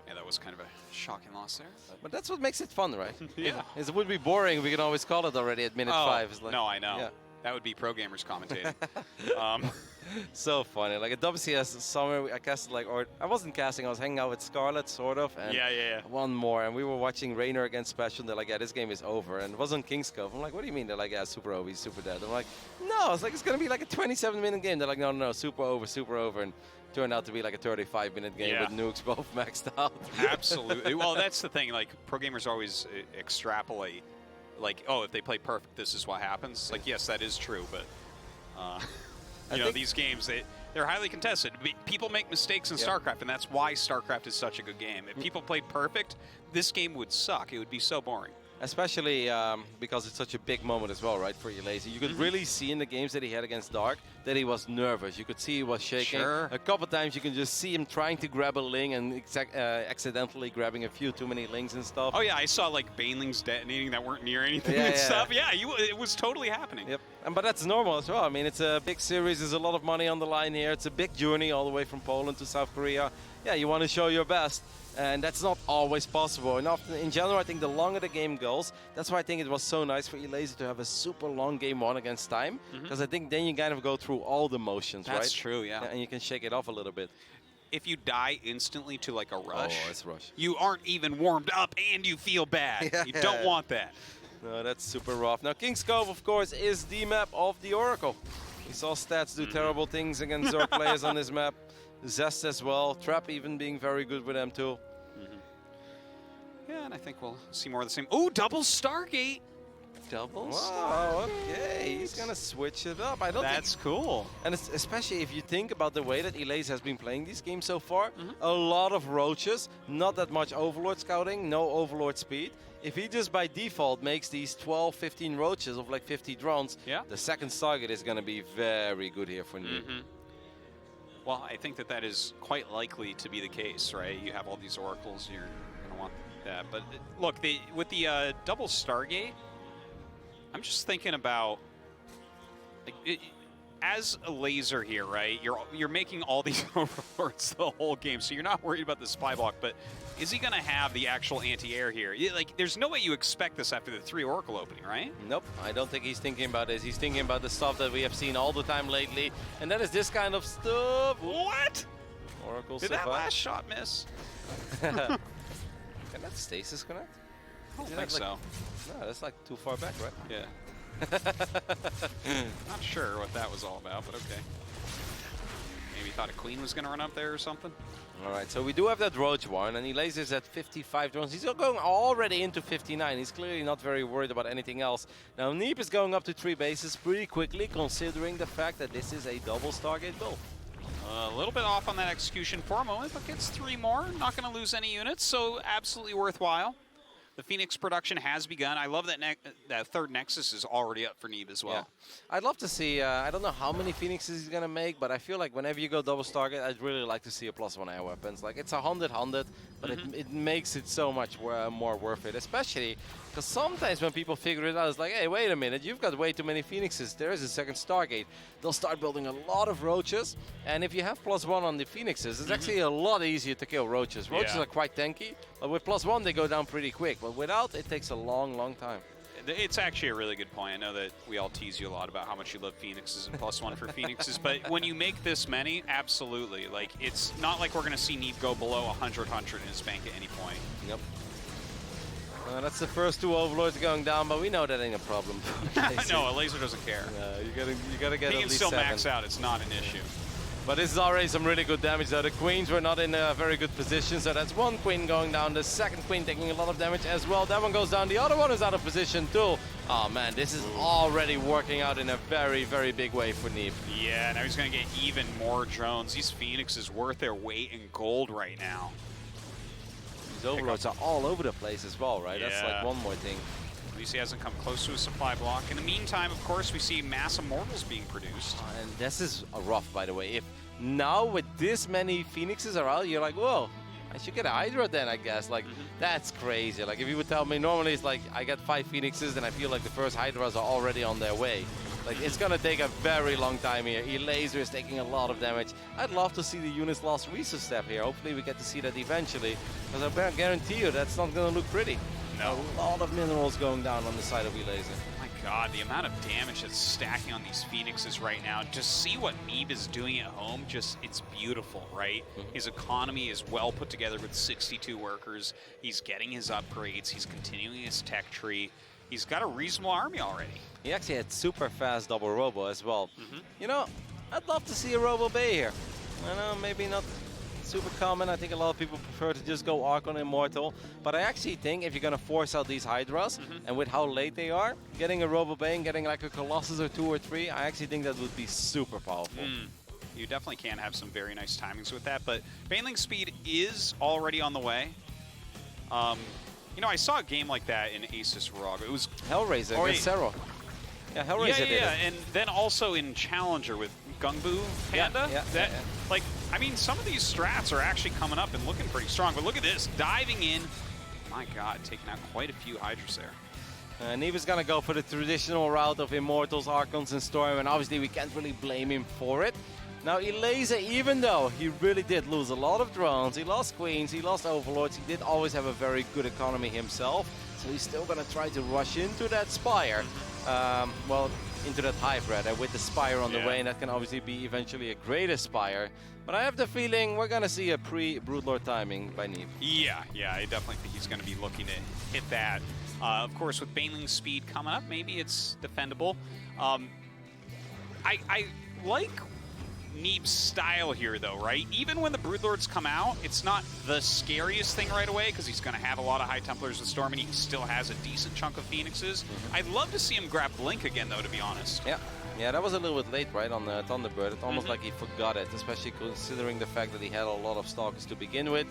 Yeah, that was kind of a shocking loss there. But that's what makes it fun, right? Yeah. If it would be boring, we can always call it already at minute 5. It's like, no, I know. Yeah. That would be pro gamers commentating. So funny. Like at WCS summer, I casted or I wasn't casting, I was hanging out with Scarlet, sort of. And Yeah. one more, and we were watching Raynor against Special. They're like, yeah, this game is over. And it was on King's Cove. I'm like, what do you mean? They're like, yeah, super over, he's super dead. I'm like, no, it's going to be like a 27-minute game. They're like, no, super over. And turned out to be like a 35-minute game with nukes both maxed out. Absolutely. Well, that's the thing. Like, pro gamers always extrapolate. Like, oh, if they play perfect, this is what happens. Like, yes, that is true, but these games, they're highly contested. People make mistakes in Starcraft, and that's why Starcraft is such a good game. If people played perfect, this game would suck. It would be so boring. Especially because it's such a big moment as well, right, for Elazer. You could really see in the games that he had against Dark that he was nervous. You could see he was shaking. Sure. A couple times you can just see him trying to grab a Ling and accidentally grabbing a few too many Lings and stuff. Oh yeah, I saw like banelings detonating that weren't near anything Yeah, and yeah. stuff. Yeah, it was totally happening. Yep, but that's normal as well. I mean, it's a big series. There's a lot of money on the line here. It's a big journey all the way from Poland to South Korea. Yeah, you want to show your best, and that's not always possible. And often, in general, I think the longer the game goes, that's why I think it was so nice for Elazer to have a super long game 1 against time, because I think then you kind of go through all the motions, right? That's true, yeah. And you can shake it off a little bit. If you die instantly to like a rush, Oh, it's rush. you aren't even warmed up and you feel bad. Yeah. You don't want that. No, that's super rough. Now, King's Cove, of course, is the map of the Oracle. We saw Stats do terrible things against Zerg players on this map. Zest as well. Trap even being very good with them too. Yeah, and I think we'll see more of the same. Ooh, double Stargate. Double Wow, okay. He's going to switch it up. I don't think... That's cool. And it's, especially if you think about the way that Elazer has been playing these games so far, a lot of roaches, not that much Overlord scouting, no Overlord speed. If he just by default makes these 12, 15 roaches of like 50 drones, the second Stargate is going to be very good here for Neeb. Well, I think that that is quite likely to be the case, right? You have all these oracles, you're going to want that. But look, with the double Stargate, I'm just thinking about, like, as a laser here, right? You're making all these overlords the whole game, so you're not worried about the spy block. But is he going to have the actual anti-air here? Like, there's no way you expect this after the 3 oracle opening, right? Nope, I don't think he's thinking about this. He's thinking about the stuff that we have seen all the time lately, and that is this kind of stuff. What? Oracle Did that last shot miss? Can that stasis connect? I don't Isn't think that like- so. No, that's like too far back, right? Yeah. Not sure what that was all about, but okay. Maybe thought a queen was going to run up there or something. All right, so we do have that Roach one, and Elazer's at 55 drones. He's going already into 59. He's clearly not very worried about anything else. Now, Neeb is going up to 3 bases pretty quickly, considering the fact that this is a double Stargate build. A little bit off on that execution for a moment, but gets 3 more. Not going to lose any units, so absolutely worthwhile. The Phoenix production has begun. I love that that third Nexus is already up for Neeb as well. Yeah. I'd love to see, I don't know how many Phoenixes he's going to make, but I feel like whenever you go double Stargate, I'd really like to see a +1 air weapons. Like, it's 100-100, but it makes it so much more worth it, especially because sometimes when people figure it out, it's like, hey, wait a minute, you've got way too many Phoenixes. There is a second Stargate. They'll start building a lot of Roaches, and if you have +1 on the Phoenixes, it's actually a lot easier to kill Roaches. Roaches are quite tanky, but with +1, they go down pretty quick. But without, it takes a long, long time. It's actually a really good point. I know that we all tease you a lot about how much you love Phoenixes and +1 for Phoenixes, but when you make this many, absolutely. Like, it's not like we're going to see Neeb go below 100 in his bank at any point. Yep. That's the first 2 Overlords going down, but we know that ain't a problem. No, Elazer doesn't care. You gotta get He at can least still 7. max out. It's not an issue. But this is already some really good damage. So the queens were not in a very good position. So that's 1 queen going down. The second queen taking a lot of damage as well. That one goes down. The other one is out of position too. Oh man, this is already working out in a very, very big way for Neeb. Yeah, now he's going to get even more drones. These Phoenixes worth their weight in gold right now. These Overlords are all over the place as well, right? That's like Yeah. one more thing. At least he hasn't come close to a supply block. In the meantime, of course, we see mass immortals being produced. And this is rough, by the way. If now with this many Phoenixes around, you're like, whoa, I should get a Hydra then, I guess. Like, that's crazy. Like, if you would tell me, normally it's like, I get 5 Phoenixes, and I feel like the first Hydras are already on their way. Like, it's gonna take a very long time here. Elazer is taking a lot of damage. I'd love to see the unit's last resource step here. Hopefully we get to see that eventually, because I guarantee you that's not gonna look pretty. No. A lot of minerals going down on the side of Elazer. My God, the amount of damage that's stacking on these Phoenixes right now. To see what Neeb is doing at home, just, it's beautiful, right? His economy is well put together with 62 workers. He's getting his upgrades. He's continuing his tech tree. He's got a reasonable army already. He actually had super fast double Robo as well. You know, I'd love to see a Robo Bay here. I know, maybe not super common. I think a lot of people prefer to just go Archon Immortal. But I actually think if you're going to force out these Hydras, and with how late they are, getting a Robo Bay and getting like a Colossus or 2 or 3, I actually think that would be super powerful. You definitely can have some very nice timings with that, but Baneling speed is already on the way. You know, I saw a game like that in Asus Rogue. It was Hellraiser against Zero. Yeah, Hellraiser did it. and then also in Challenger with Gungbu Panda. Like, I mean, some of these strats are actually coming up and looking pretty strong. But look at this, diving in. My God, taking out quite a few Hydras there. Neeb is going to go for the traditional route of Immortals, Archons, and Storm, and obviously we can't really blame him for it. Now, Elazer, even though he really did lose a lot of drones, he lost Queens, he lost Overlords, he did always have a very good economy himself, so he's still going to try to rush into that Spire. Well, into that Hive, rather, with the Spire on the way, and that can obviously be eventually a greater Spire. But I have the feeling we're going to see a pre-Broodlord timing by Neeb. Yeah, I definitely think he's going to be looking to hit that. Of course, with Baneling's speed coming up, maybe it's defendable. I like Neeb's style here, though, right? Even when the Broodlords come out, it's not the scariest thing right away because he's going to have a lot of High Templars with Storm, and he still has a decent chunk of Phoenixes. I'd love to see him grab Blink again, though, to be honest. Yeah, that was a little bit late, right, on the Thunderbird. It's almost like he forgot it, especially considering the fact that he had a lot of Stalkers to begin with.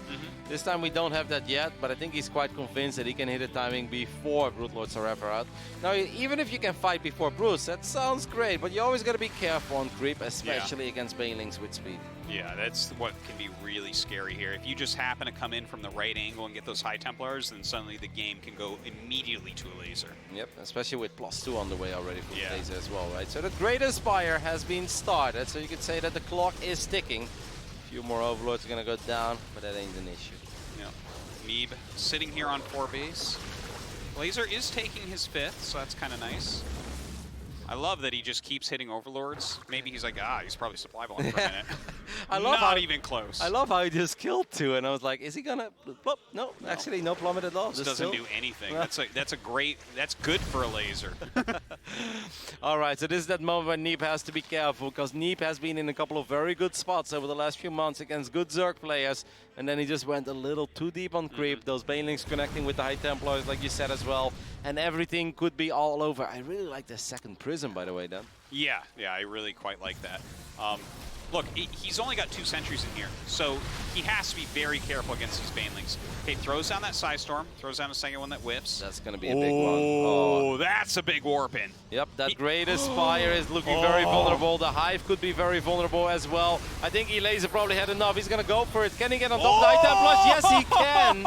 This time we don't have that yet, but I think he's quite convinced that he can hit a timing before Broodlords are ever out. Now, even if you can fight before Broods, that sounds great, but you always got to be careful on creep, especially against Banelings with speed. Yeah, that's what can be really scary here. If you just happen to come in from the right angle and get those High Templars, then suddenly the game can go immediately to Elazer. Yep, especially with +2 on the way already for Elazer as well, right? So the Greater Spire has been started, so you could say that the clock is ticking. A few more Overlords are going to go down, but that ain't an issue. Yeah. Neeb sitting here on 4 base. Elazer is taking his 5th, so that's kind of nice. I love that he just keeps hitting Overlords. Maybe he's like, he's probably supply volume for a minute. Not even close. I love how he just killed 2, and I was like, is he gonna plop? No, actually, no plummet at all. This doesn't do anything. That's good for a laser. All right, so this is that moment when Neeb has to be careful, because Neeb has been in a couple of very good spots over the last few months against good Zerg players, and then he just went a little too deep on creep. Those Banelings connecting with the High Templars, like you said as well, and everything could be all over. I really like the second Prism, by the way, Dan. Yeah, I really quite like that. Look, he's only got 2 sentries in here, so he has to be very careful against these Banelings. Okay, throws down that Psystorm, throws down a second one that whips. That's going to be a big one. Oh, that's a big warp in. Yep, that Greater Spire is looking very vulnerable. The Hive could be very vulnerable as well. I think Elazer probably had enough. He's going to go for it. Can he get on top of the High Templars? Yes, he can.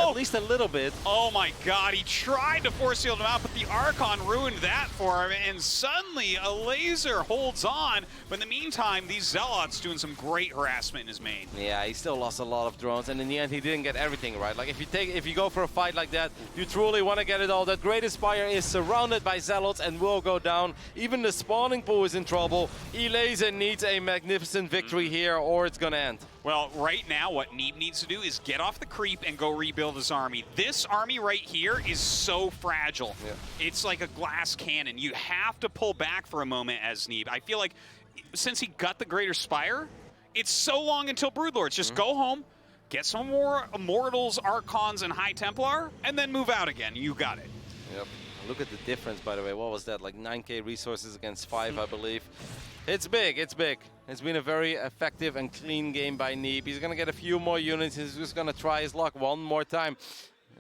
At least a little bit. Oh my God, he tried to force shield him out, but the Archon ruined that for him, and suddenly Elazer holds on. But in the meantime, these Zealots doing some great harassment in his main. Yeah, he still lost a lot of drones, and in the end, he didn't get everything right. Like, if you go for a fight like that, you truly want to get it all. That Greater Spire is surrounded by Zealots and will go down. Even the spawning pool is in trouble. Elazer needs a magnificent victory here, or it's going to end. Well, right now, what Neeb needs to do is get off the creep and go rebuild his army. This army right here is so fragile. Yeah. It's like a glass cannon. You have to pull back for a moment as Neeb. I feel like since he got the Greater Spire, it's so long until Broodlords. Just go home, get some more Immortals, Archons, and High Templar, and then move out again. You got it. Yep. Look at the difference, by the way. What was that? Like 9k resources against 5, I believe. It's big, it's big. It's been a very effective and clean game by Neeb. He's going to get a few more units. He's just going to try his luck one more time.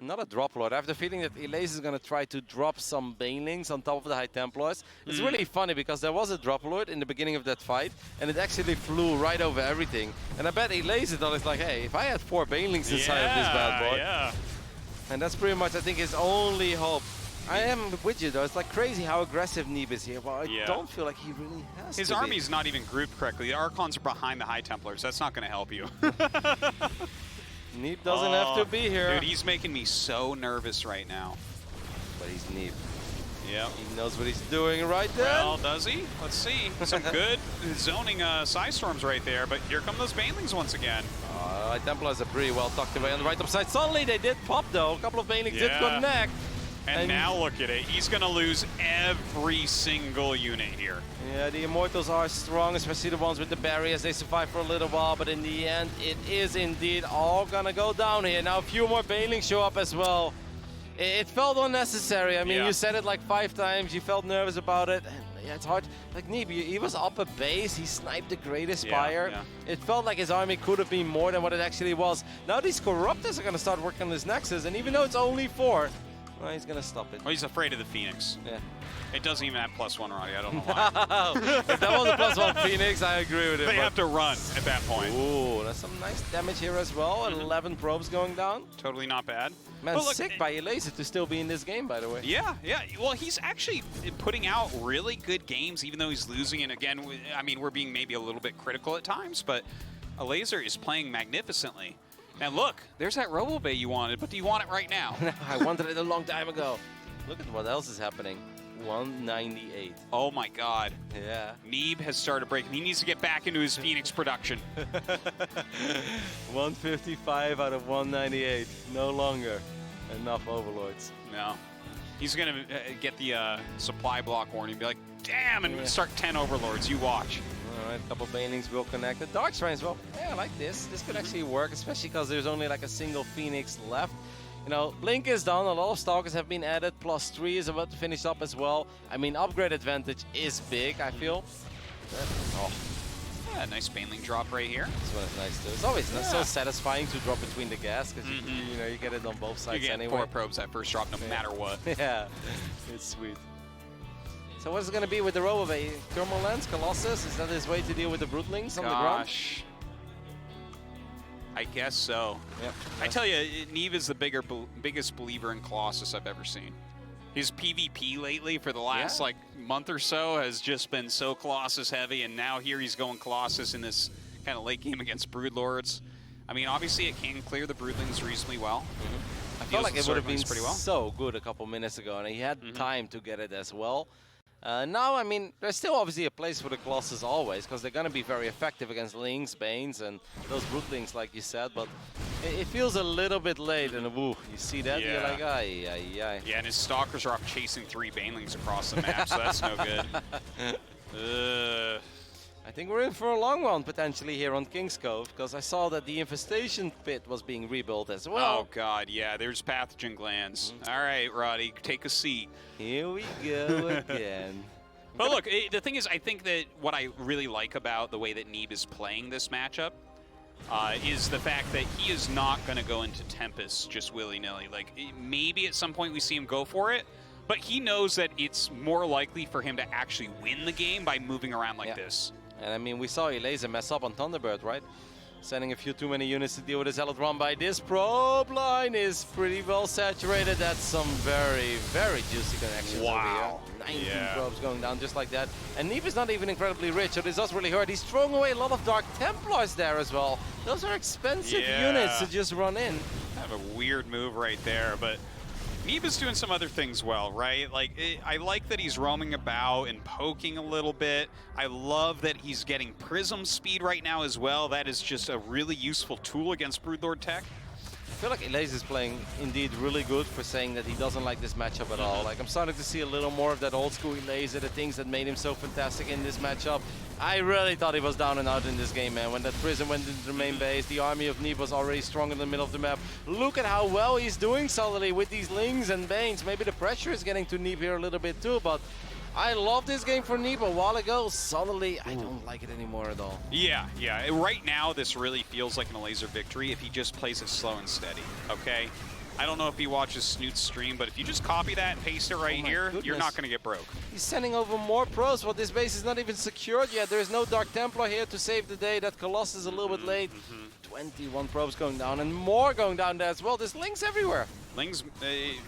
Not a drop lord. I have the feeling that Elazer is going to try to drop some Banelings on top of the High Templars. It's really funny because there was a drop lord in the beginning of that fight, and it actually flew right over everything. And I bet Elazer thought it's like, hey, if I had 4 Banelings inside of this bad boy. Yeah. And that's pretty much, I think, his only hope. I am with you, though. It's like crazy how aggressive Neeb is here, but I don't feel like he really has His army's not even grouped correctly. The Archons are behind the High Templars. That's not going to help you. Neeb doesn't have to be here. Dude, he's making me so nervous right now. But he's Neeb. Yeah. He knows what he's doing right there. Well, does he? Let's see. Some good zoning Psystorms right there, but here come those Banelings once again. High Templars are pretty well tucked away on the right upside. Suddenly they did pop, though. A couple of Banelings did connect. And now look at it. He's going to lose every single unit here. Yeah, the Immortals are strong, especially the ones with the barriers. They survive for a little while, but in the end, it is indeed all going to go down here. Now, a few more Banelings show up as well. It felt unnecessary. I mean, you said it like 5 times. You felt nervous about it. And yeah, it's hard. Like, Neeb, he was up a base. He sniped the Greater Spire. It felt like his army could have been more than what it actually was. Now these Corruptors are going to start working on this Nexus, and even though it's only 4, No, he's gonna stop it. Well, he's afraid of the Phoenix. Yeah. It doesn't even have +1, Roddy. I don't know why. If that was a +1 Phoenix, I agree with him. They but- have to run at that point. Ooh, there's some nice damage here as well. 11 probes going down. Totally not bad. Man, But look, sick by Elazer to still be in this game, by the way. Yeah, yeah. Well, he's actually putting out really good games, even though he's losing. And again, I mean, we're being maybe a little bit critical at times, but Elazer is playing magnificently. And look, there's that Robo Bay you wanted, but do you want it right now? I wanted it a long time ago. Look at what else is happening. 198. Oh my God. Yeah. Neeb has started breaking. He needs to get back into his Phoenix production. 155 out of 198. No longer enough Overlords. No. He's going to get the supply block warning and be like, damn, and start 10 Overlords. You watch. All right, a couple Banelings will connect. The Dark Shrine as well. Yeah, I like this. This could actually work, especially because there's only like a single Phoenix left. You know, Blink is done. A lot of Stalkers have been added. +3 is about to finish up as well. I mean, upgrade advantage is big, I feel. Oh, Yeah, nice Baneling drop right here. this one is nice too. It's always so satisfying to drop between the gas because you know you get it on both You sides get anyway. 4 probes that first drop no matter what. Yeah, it's sweet. So what's it going to be with the Robo Bay? Thermal Lens, Colossus? Is that his way to deal with the Brootlings on the ground? Gosh. I guess so. Yep. I tell you, Neeb is the biggest believer in Colossus I've ever seen. His PvP lately for the last like month or so has just been so Colossus heavy, and now here he's going Colossus in this kind of late game against Broodlords. I mean, obviously it can clear the Broodlings reasonably well. I felt like it would have been pretty well. so good a couple minutes ago, and he had time to get it as well. Now, I mean, there's still obviously a place for the Colossus always, because they're going to be very effective against Lings, Banes, and those Brootlings, like you said, but it feels a little bit late, and woo, you see that? You're like, ay, ay, ay. Yeah, and his Stalkers are off chasing 3 Banelings across the map, so that's no good. I think we're in for a long one, potentially, here on King's Cove, because I saw that the Infestation Pit was being rebuilt as well. Oh, God, yeah, there's pathogen glands. All right, Roddy, take a seat. Here we go again. But look, the thing is, I think that what I really like about the way that Neeb is playing this matchup is the fact that he is not going to go into Tempest just willy-nilly. Like, maybe at some point we see him go for it, but he knows that it's more likely for him to actually win the game by moving around like this. And I mean, we saw Elazer mess up on Thunderbird, right? Sending a few too many units to deal with his Zealot run by this probe line is pretty well saturated. That's some very, very juicy connections Wow. over here. 19 Yeah. probes going down just like that. And Neeb is not even incredibly rich, so this does really hurt. He's throwing away a lot of Dark Templars there as well. Those are expensive units to just run in. Kind of a weird move right there, but Neeb is doing some other things well, right? Like, I like that he's roaming about and poking a little bit. I love that he's getting Prism speed right now as well. That is just a really useful tool against Broodlord tech. I feel like Elazer is playing indeed really good for saying that he doesn't like this matchup at all. Like, I'm starting to see a little more of that old school Elazer, the things that made him so fantastic in this matchup. I really thought he was down and out in this game, man. When that Prism went into the main base, the army of Neeb was already strong in the middle of the map. Look at how well he's doing suddenly with these Lings and Banes. Maybe the pressure is getting to Neeb here a little bit too, but I love this game for Neeb a while ago. Suddenly, I don't like it anymore at all. Yeah, yeah. Right now, this really feels like an Elazer victory if he just plays it slow and steady, okay? I don't know if he watches Snoot's stream, but if you just copy that and paste it right here, you're not going to get broke. He's sending over more pros, but this base is not even secured yet. There is no Dark Templar here to save the day. That Colossus is a little bit late. 21 probes going down and more going down there as well. There's Lings everywhere. Ling's,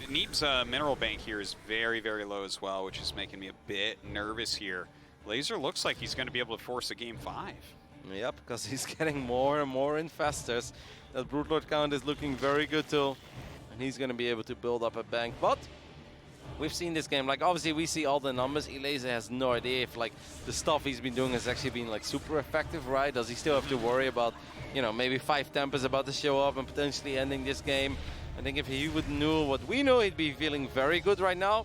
Neeb's mineral bank here is very, very low as well, which is making me a bit nervous here. Elazer looks like he's going to be able to force a game 5. Yep, because he's getting more and more infestors. That Broodlord count is looking very good too. And he's going to be able to build up a bank. But we've seen this game, like obviously we see all the numbers. Elazer has no idea if like the stuff he's been doing has actually been like super effective, right? Does he still have to worry about, you know, maybe 5 Tempers about to show up and potentially ending this game? I think if he would know what we know, he'd be feeling very good right now.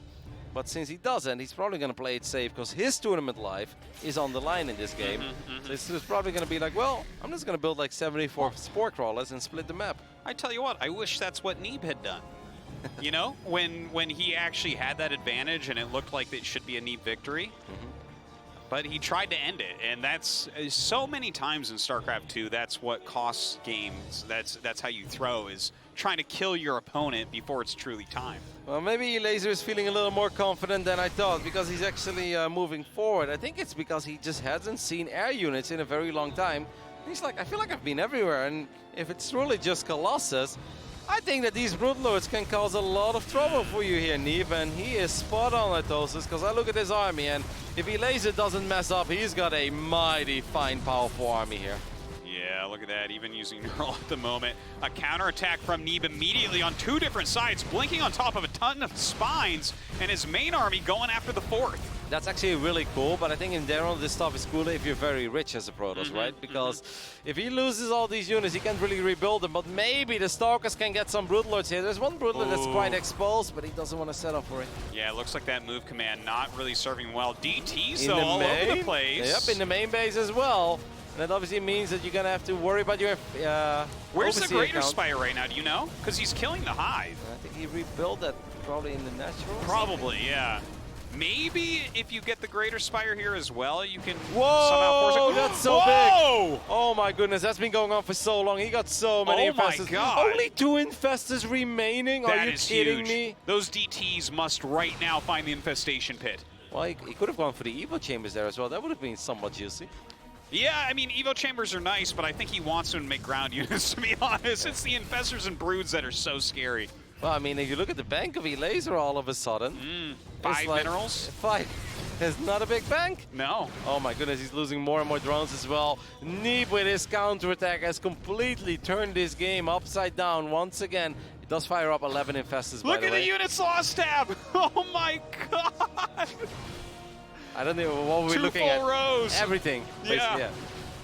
But since he doesn't, he's probably going to play it safe because his tournament life is on the line in this game. So it's probably going to be like, well, I'm just going to build like 74 Spore Crawlers and split the map. I tell you what, I wish that's what Neeb had done. You know, when he actually had that advantage and it looked like it should be a Neeb victory. but he tried to end it, and that's so many times in StarCraft 2. That's what costs games. That's how you throw, is trying to kill your opponent before it's truly time. Well, maybe Elazer is feeling a little more confident than I thought because he's actually moving forward. I think it's because he just hasn't seen air units in a very long time. He's like, I feel like I've been everywhere, and if it's really just Colossus, I think that these Broodlords can cause a lot of trouble for you here, Neeb, and he is spot on at Tosis, because I look at his army, and if Elazer doesn't mess up, he's got a mighty fine, powerful army here. Yeah, look at that, even using Neural at the moment. A counterattack from Neeb immediately on 2 different sides, blinking on top of a ton of spines, and his main army going after the 4th. That's actually really cool, but I think in general this stuff is cooler if you're very rich as a Protoss, right? Because if he loses all these units, he can't really rebuild them, but maybe the Stalkers can get some Broodlords here. There's one Broodlord that's quite exposed, but he doesn't want to set up for it. Yeah, it looks like that move command not really serving well. DTs, though, all over the place. Yep, in the main base as well. And that obviously means that you're going to have to worry about your Where's the Greater account. Spire right now, do you know? Because he's killing the Hive. I think he rebuilt that probably in the natural. Probably, yeah. Maybe if you get the Greater Spire here as well, you can Whoa, somehow force it. that's so big. Oh my goodness, that's been going on for so long. He got so many Oh my infestors. God. Only 2 infestors remaining? Are That you is kidding huge. me? Those DTs must right now find the infestation pit. Well, he could have gone for the Evo Chambers there as well. That would have been somewhat juicy. Yeah, I mean, Evo Chambers are nice, but I think he wants them to make ground units, to be honest. It's the infestors and broods that are so scary. Well, I mean, if you look at the bank of Elazer all of a sudden. 5 it's like minerals? 5. It's not a big bank. No. Oh my goodness, he's losing more and more drones as well. Neeb with his counterattack has completely turned this game upside down once again. It does fire up 11 infestors, by Look the at way. the units lost tab. Oh my god. I don't know what we're 2 looking full at. rows. Everything. basically, Yeah.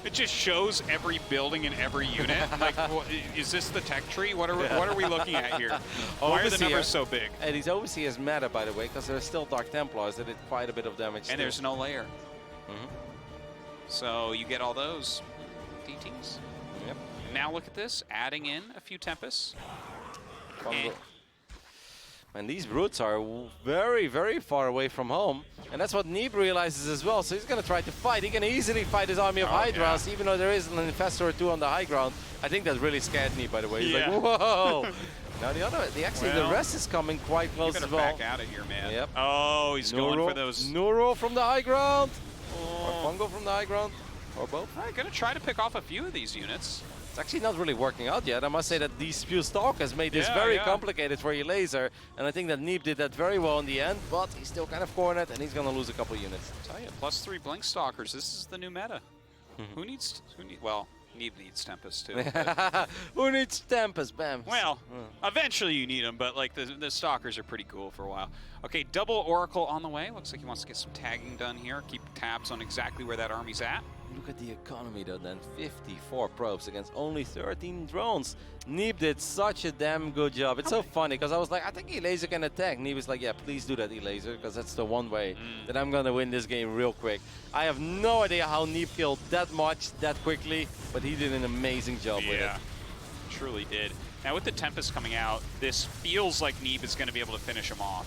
It just shows every building and every unit. Like, is this the tech tree? What are we looking at here? Why are the Overseer. numbers so big? And his Overseer is meta, by the way, because there are still Dark Templars that did quite a bit of damage. And still. there's no layer. So you get all those DTs. Yep. Now look at this, adding in a few Tempests. Fungal. And these Brutes are very, very far away from home. And that's what Neeb realizes as well. So he's going to try to fight. He can easily fight his army of Hydras, even though there is an Infestor or 2 on the high ground. I think that really scared Neeb, by the way. He's like, whoa! Now the rest is coming quite close You as better well. back out of here, man. Yep. Oh, he's going for those. Neuro from the high ground. Or Fungal from the high ground. Or both. I'm going to try to pick off a few of these units. It's actually not really working out yet. I must say that these few Stalkers made this very complicated for Elazer, and I think that Neeb did that very well in the end, but he's still kind of cornered, and he's going to lose a couple units. I'll tell you, +3 Blink Stalkers. This is the new meta. Well, Neeb needs Tempest too. Who needs Tempest, bam? Well, eventually you need them, but like the Stalkers are pretty cool for a while. Okay, double Oracle on the way. Looks like he wants to get some tagging done here. Keep tabs on exactly where that army's at. Look at the economy though, then 54 probes against only 13 drones. Neeb did such a damn good job. It's so funny because I was like, I think Elazer can attack. Neeb was like, yeah, please do that, Elazer, because that's the one way that I'm gonna win this game real quick. I have no idea how Neeb killed that much that quickly, but he did an amazing job with it. Yeah, truly did. Now with the Tempest coming out, this feels like Neeb is going to be able to finish him off.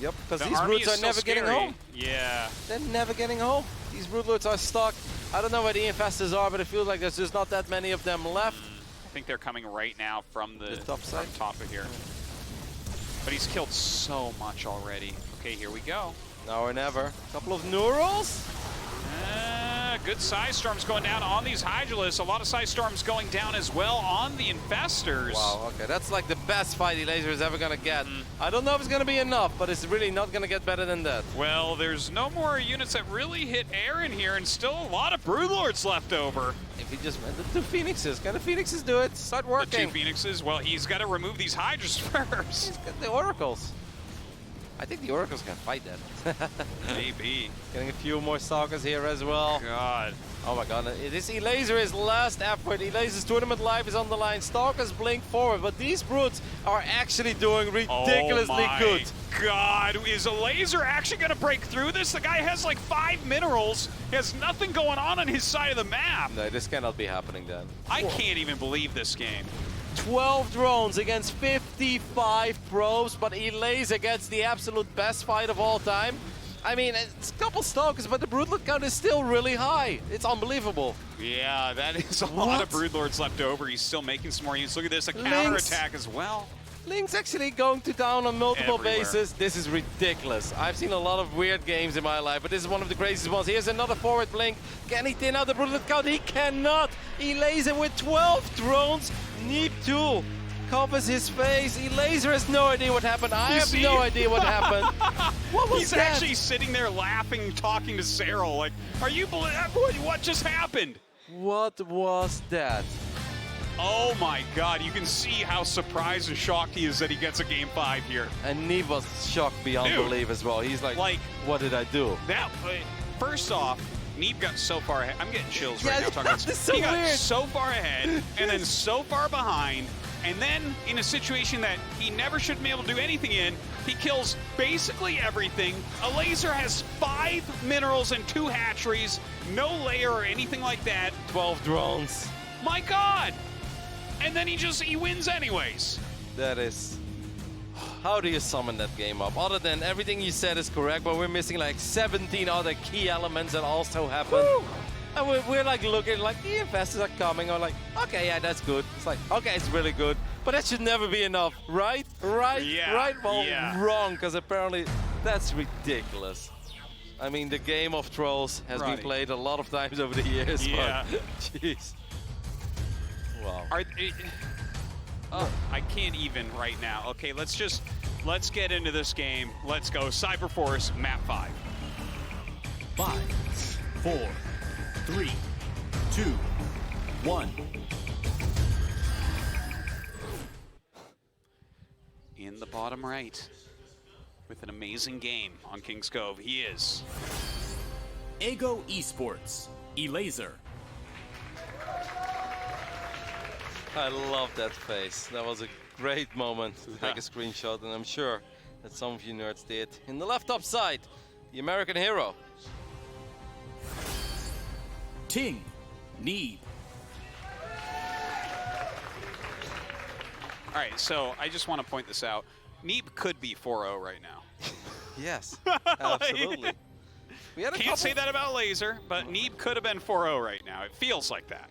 Yep, because The these army Brutes is are still never getting scary. home. Yeah. They're never getting home. These Broodlords are stuck. I don't know where the Infestors are, but it feels like there's just not that many of them left. I think they're coming right now from the top side? from top of here. But he's killed so much already. Okay, here we go. Now or never. Couple of Neurals. Good Size Storms going down on these Hydralisks. A lot of Size Storms going down as well on the Infestors. Wow, okay, that's like the best fight Elazer is ever gonna get. I don't know if it's gonna be enough, but it's really not gonna get better than that. Well, there's no more units that really hit air in here, and still a lot of Broodlords left over. If he just the 2 Phoenixes, can the Phoenixes do it? Start working. The 2 Phoenixes, well, he's got to remove these Hydras first. He's got the Oracles. I think the Oracles can fight that. Maybe. Getting a few more Stalkers here as well. God. Oh my god, this Elazer is last effort. Elazer's tournament life is on the line. Stalkers blink forward, but these Brutes are actually doing ridiculously good. God, is Elazer actually going to break through this? The guy has like 5 minerals. He has nothing going on his side of the map. No, this cannot be happening then. I can't even believe this game. 12 drones against 55 probes, but Elazer gets the absolute best fight of all time. I mean, it's a couple stalkers, but the Broodlord count is still really high. It's unbelievable. Yeah, that is a lot of Broodlords left over. He's still making some more units. Look at this, a counterattack as well. Link's actually going to down on multiple Everywhere. bases. This is ridiculous. I've seen a lot of weird games in my life, but this is one of the craziest ones. Here's another forward blink. Can he thin out the Broodlord count? He cannot. Elazer with 12 drones. Neeb 2 covers his face. Elazer has no idea what happened. I have no idea what happened. What was He's that? actually sitting there laughing, talking to Cyril. Like, are you what just happened? What was that? Oh my God, you can see how surprised and shocked he is that he gets a game 5 here. And Neeb was shocked beyond Dude, belief as well. He's like, what did I do? That, first off, Neeb got so far ahead. I'm getting chills right now talking about this is so He got weird. so far ahead and then so far behind. And then in a situation that he never should be able to do anything in, he kills basically everything. Elazer has 5 minerals and 2 hatcheries, no layer or anything like that. 12 drones. My God! And then he wins anyways. That is... How do you summon that game up? Other than everything you said is correct, but we're missing like 17 other key elements that also happen. Woo! And we're like looking like the investors are coming. Or like, okay, yeah, that's good. It's like, okay, it's really good, but that should never be enough, right? Right? Yeah, Right? Well, yeah. wrong, because apparently that's ridiculous. I mean, the game of trolls has been Right. played a lot of times over the years. Yeah. But, jeez. Wow. I can't even right now. Okay, let's get into this game. Let's go. Cyberforce, map 5. 5, 4, 3, 2, 1. In the bottom right, with an amazing game on King's Cove, he is. Ego Esports, Elazer. I love that face. That was a great moment to take a screenshot, and I'm sure that some of you nerds did. In the left top side, the American hero. Ting, Neeb. All right, so I just want to point this out. Neeb could be 4-0 right now. Yes, absolutely. We had a Can't couple- say that about Laser, but Neeb could have been 4-0 right now. It feels like that.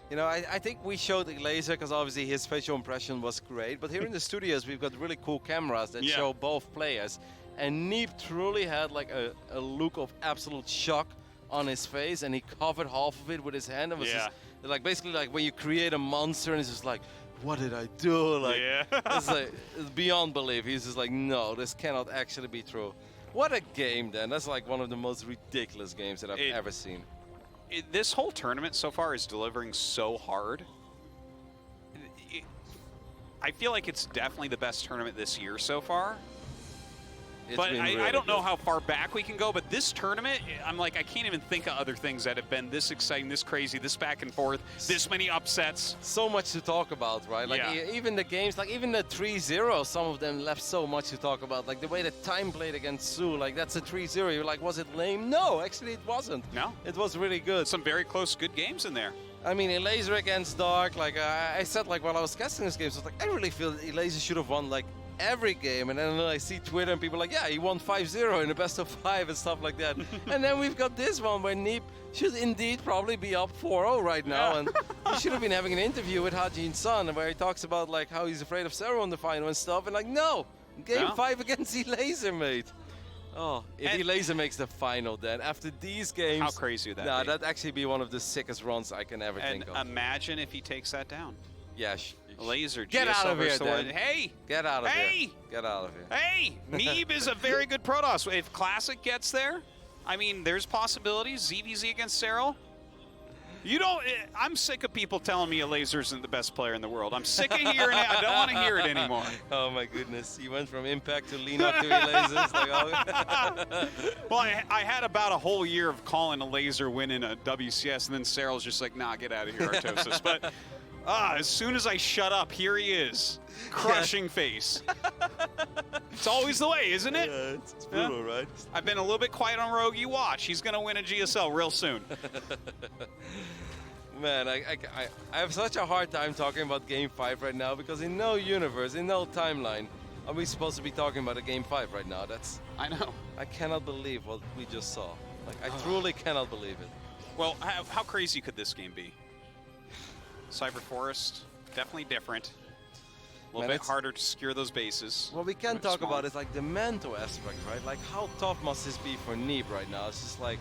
You know, I think we showed Elazer because obviously his facial impression was great. But here in the studios, we've got really cool cameras that show both players. And Neeb truly had like a look of absolute shock on his face, and he covered half of it with his hand. It was just, like basically like when you create a monster, and it's just like, what did I do? Like, it's beyond belief. He's just like, no, this cannot actually be true. What a game, then. That's like one of the most ridiculous games that I've ever seen. This whole tournament so far is delivering so hard. I feel like it's definitely the best tournament this year so far. But I don't know how far back we can go, but this tournament, I'm like, I can't even think of other things that have been this exciting, this crazy, this back and forth, this many upsets. So much to talk about, right? Like even the games, like even the 3-0, some of them left so much to talk about. Like the way that Time played against Sue, like that's a 3-0. You're like, was it lame? No, actually it wasn't. No. It was really good. Some very close, good games in there. I mean, Elazer against Dark, like I said, like while I was casting this game, so I was like, I really feel that Elazer should have won like every game. And then I see Twitter and people are like, yeah, he won 5-0 in the best of 5 and stuff like that. And then we've got this one where Neeb should indeed probably be up 4-0 right now. And he should have been having an interview with Hajin's son where he talks about like how he's afraid of Zero in the final and stuff. And like, no, game 5 against Elazer, mate. Oh, if Elazer makes the final, then after these games, how crazy would that be? That'd actually be one of the sickest runs I can ever think of. And imagine if he takes that down. Yeah, Laser, get GSL out of here, then. Dan. Hey! Get out of here. Hey! Get out of here. Hey! Neeb is a very good Protoss. If Classic gets there, I mean, there's possibilities. ZVZ against Cyril. You don't. I'm sick of people telling me Elazer isn't the best player in the world. I'm sick of hearing it. I don't want to hear it anymore. Oh my goodness. You went from Impact to Lenox to Elazer. It's like, oh. Well, I had about a whole year of calling Elazer winning a WCS, and then Cyril's just like, nah, get out of here, Artosis. But as soon as I shut up, here he is. Crushing face. It's always the way, isn't it? Yeah, it's brutal, right? I've been a little bit quiet on Rogue. You watch. He's going to win a GSL real soon. Man, I have such a hard time talking about Game 5 right now because in no universe, in no timeline, Are we supposed to be talking about a game 5 right now? I know. I cannot believe what we just saw. Like, I truly cannot believe it. Well, how crazy could this game be? Cyber Forest, definitely different. A little bit harder to secure those bases. What we can It's talk small. about is like the mental aspect, right? Like, how tough must this be for Neeb right now? It's just like,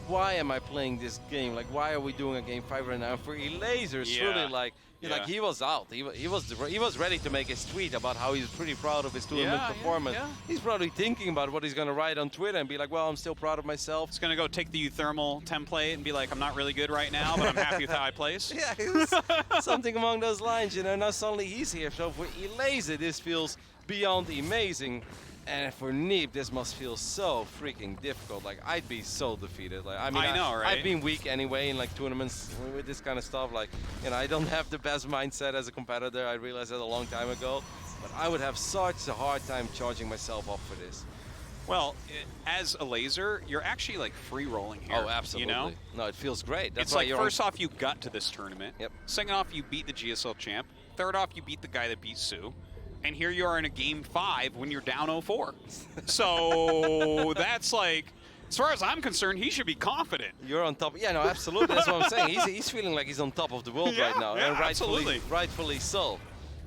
why am I playing this game? Like, why are we doing a game 5 right now? For Elazer, it's Yeah. really like, like he was out. He was ready to make his tweet about how he's pretty proud of his tournament performance. yeah. He's probably thinking about what he's gonna write on Twitter and be like, well, I'm still proud of myself. He's gonna go take the thermal template and be like, I'm not really good right now, but I'm happy with how I place. Yeah, it's something along those lines, you know. Now suddenly he's here. So for Elazer, this feels beyond amazing. And for Neeb, this must feel so freaking difficult. Like, I'd be so defeated. Like, I mean, I know, right? I've been weak anyway in like tournaments with this kind of stuff. Like, you know, I don't have the best mindset as a competitor. I realized that a long time ago. But I would have such a hard time charging myself up for this. Well, as a laser, you're actually like free rolling here. Oh, absolutely. You know? No, it feels great. That's It's why like you're first off, you got to this tournament. Yep. Second off, you beat the GSL champ. Third off, you beat the guy that beat Sue. And here you are in a game 5 when you're down 0-4. So that's like, as far as I'm concerned, he should be confident. You're on top. Yeah, no, absolutely. That's what I'm saying. He's feeling like he's on top of the world right now. Yeah, And absolutely. rightfully so.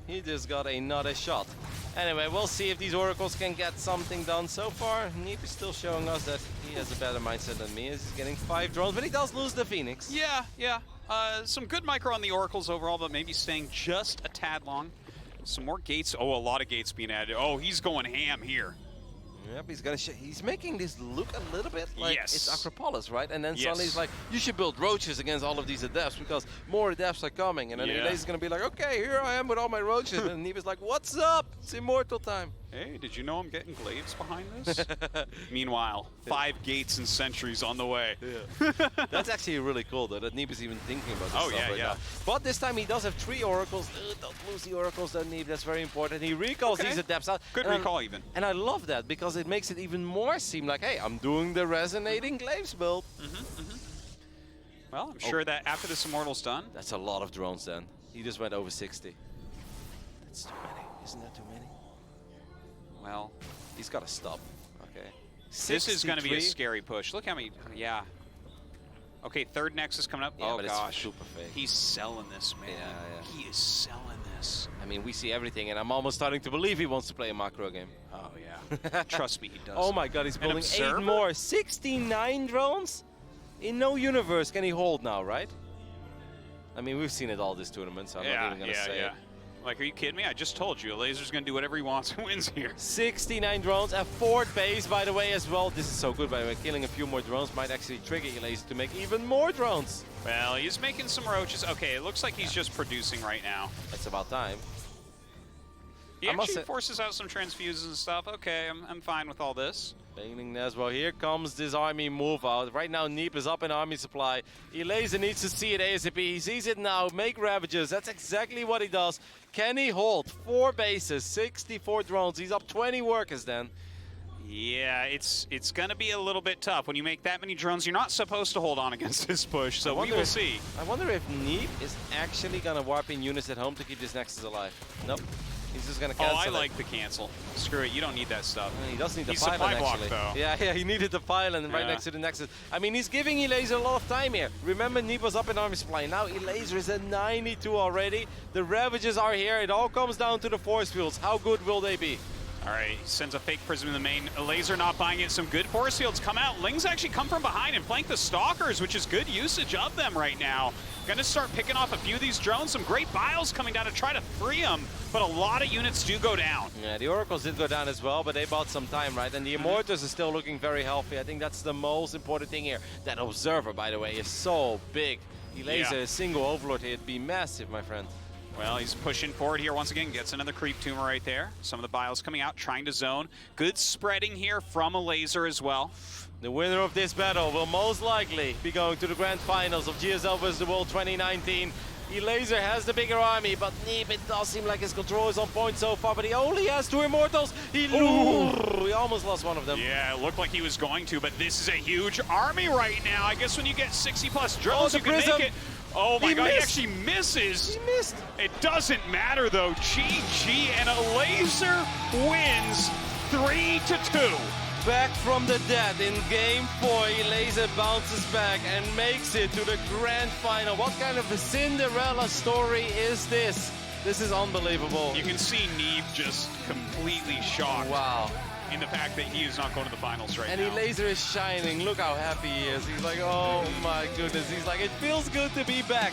He just got another shot. Anyway, we'll see if these Oracles can get something done. So far, Neeb is still showing us that he has a better mindset than me. He's getting 5 drones, but he does lose the Phoenix. Yeah. Some good micro on the Oracles overall, but maybe staying just a tad long. Some more gates. Oh, a lot of gates being added. Oh, he's going ham here. Yep, he's making this look a little bit like it's Acropolis, right? And then suddenly he's like, you should build roaches against all of these adepts because more adepts are coming. And then Elazer's gonna be like, okay, here I am with all my roaches. And Neeb is like, what's up? It's immortal time. Hey, did you know I'm getting glaives behind this? Meanwhile, 5 gates and sentries on the way. That's actually really cool, though, that Neeb is even thinking about this Oh, stuff yeah, right yeah. now. But this time he does have 3 Oracles. Don't lose the Oracles, then Neeb. That's very important. He recalls these adepts out. Good recall, even. And I love that because it makes it even more seem like, hey, I'm doing the resonating glaives build. Well, I'm sure that after this Immortal's done. That's a lot of drones, then. He just went over 60. That's too many. Isn't that too many? Well, He's got to stop. Okay. this is going to be a 63? scary push. Look how many. Yeah. Okay, third Nexus coming up. Yeah, Oh, but it's gosh. super fake. He's selling this, man. Yeah. He is selling this. I mean, we see everything, and I'm almost starting to believe he wants to play a macro game. Oh, yeah. Trust me, he does. Oh my god, he's building 8 observer? more. 69 drones? In no universe can he hold now, right? I mean, we've seen it all this tournament, so I'm not even going to say it. Like, are you kidding me? I just told you. Elaser's going to do whatever he wants and wins here. 69 drones, a 4th base, by the way, as well. This is so good, by the way. Killing a few more drones might actually trigger Elazer to make even more drones. Well, he's making some roaches. Okay, it looks like he's just producing right now. It's about time. He I must actually say- forces out some transfuses and stuff. Okay, I'm fine with all this. Bailing as well. Here comes this army move out. Right now, Neeb is up in army supply. Elazer needs to see it ASAP. He sees it now. Make ravages. That's exactly what he does. Can he hold 4 bases, 64 drones? He's up 20 workers then. Yeah, it's going to be a little bit tough. When you make that many drones, you're not supposed to hold on against this push, so we will see. I wonder if Neeb is actually going to warp in units at home to keep this Nexus alive. Nope. He's just going to cancel Oh, I it. like the cancel. Screw it, you don't need that stuff. He does need the He's pylon, supply block, actually. though. Yeah, he needed the pylon right Yeah. next to the Nexus. I mean, he's giving Elazer a lot of time here. Remember, Neeb was up in army supply. Now Elazer is at 92 already. The Ravages are here. It all comes down to the force fields. How good will they be? All right, he sends a fake prism in the main. Elazer not buying it. Some good force fields come out. Lings actually come from behind and flank the Stalkers, which is good usage of them right now. Gonna start picking off a few of these drones. Some great bios coming down to try to free them, but a lot of units do go down. Yeah, the Oracles did go down as well, but they bought some time, right? And the Immortals is still looking very healthy. I think that's the most important thing here. That Observer, by the way, is so big. Elazer, a single Overlord here, it'd be massive, my friend. Well, he's pushing forward here once again. Gets another creep tumor right there. Some of the bios coming out, trying to zone. Good spreading here from Elazer as well. The winner of this battle will most likely be going to the grand finals of GSL vs. the World 2019. Elazer has the bigger army, but Neeb, it does seem like his control is on point so far, but he only has 2 Immortals. He almost lost one of them. Yeah, it looked like he was going to, but this is a huge army right now. I guess when you get 60+ drills, the you can prism. make it. Oh my He god, he missed. actually misses. He missed. It doesn't matter though. GG and Elazer wins 3-2. Back from the dead in game 4, Elazer bounces back and makes it to the grand final. What kind of a Cinderella story is this? This is unbelievable. You can see Neeb just completely shocked Wow. in the fact that he is not going to the finals right And now. Elazer is shining. Look how happy he is. He's like, oh my goodness. He's like, it feels good to be back.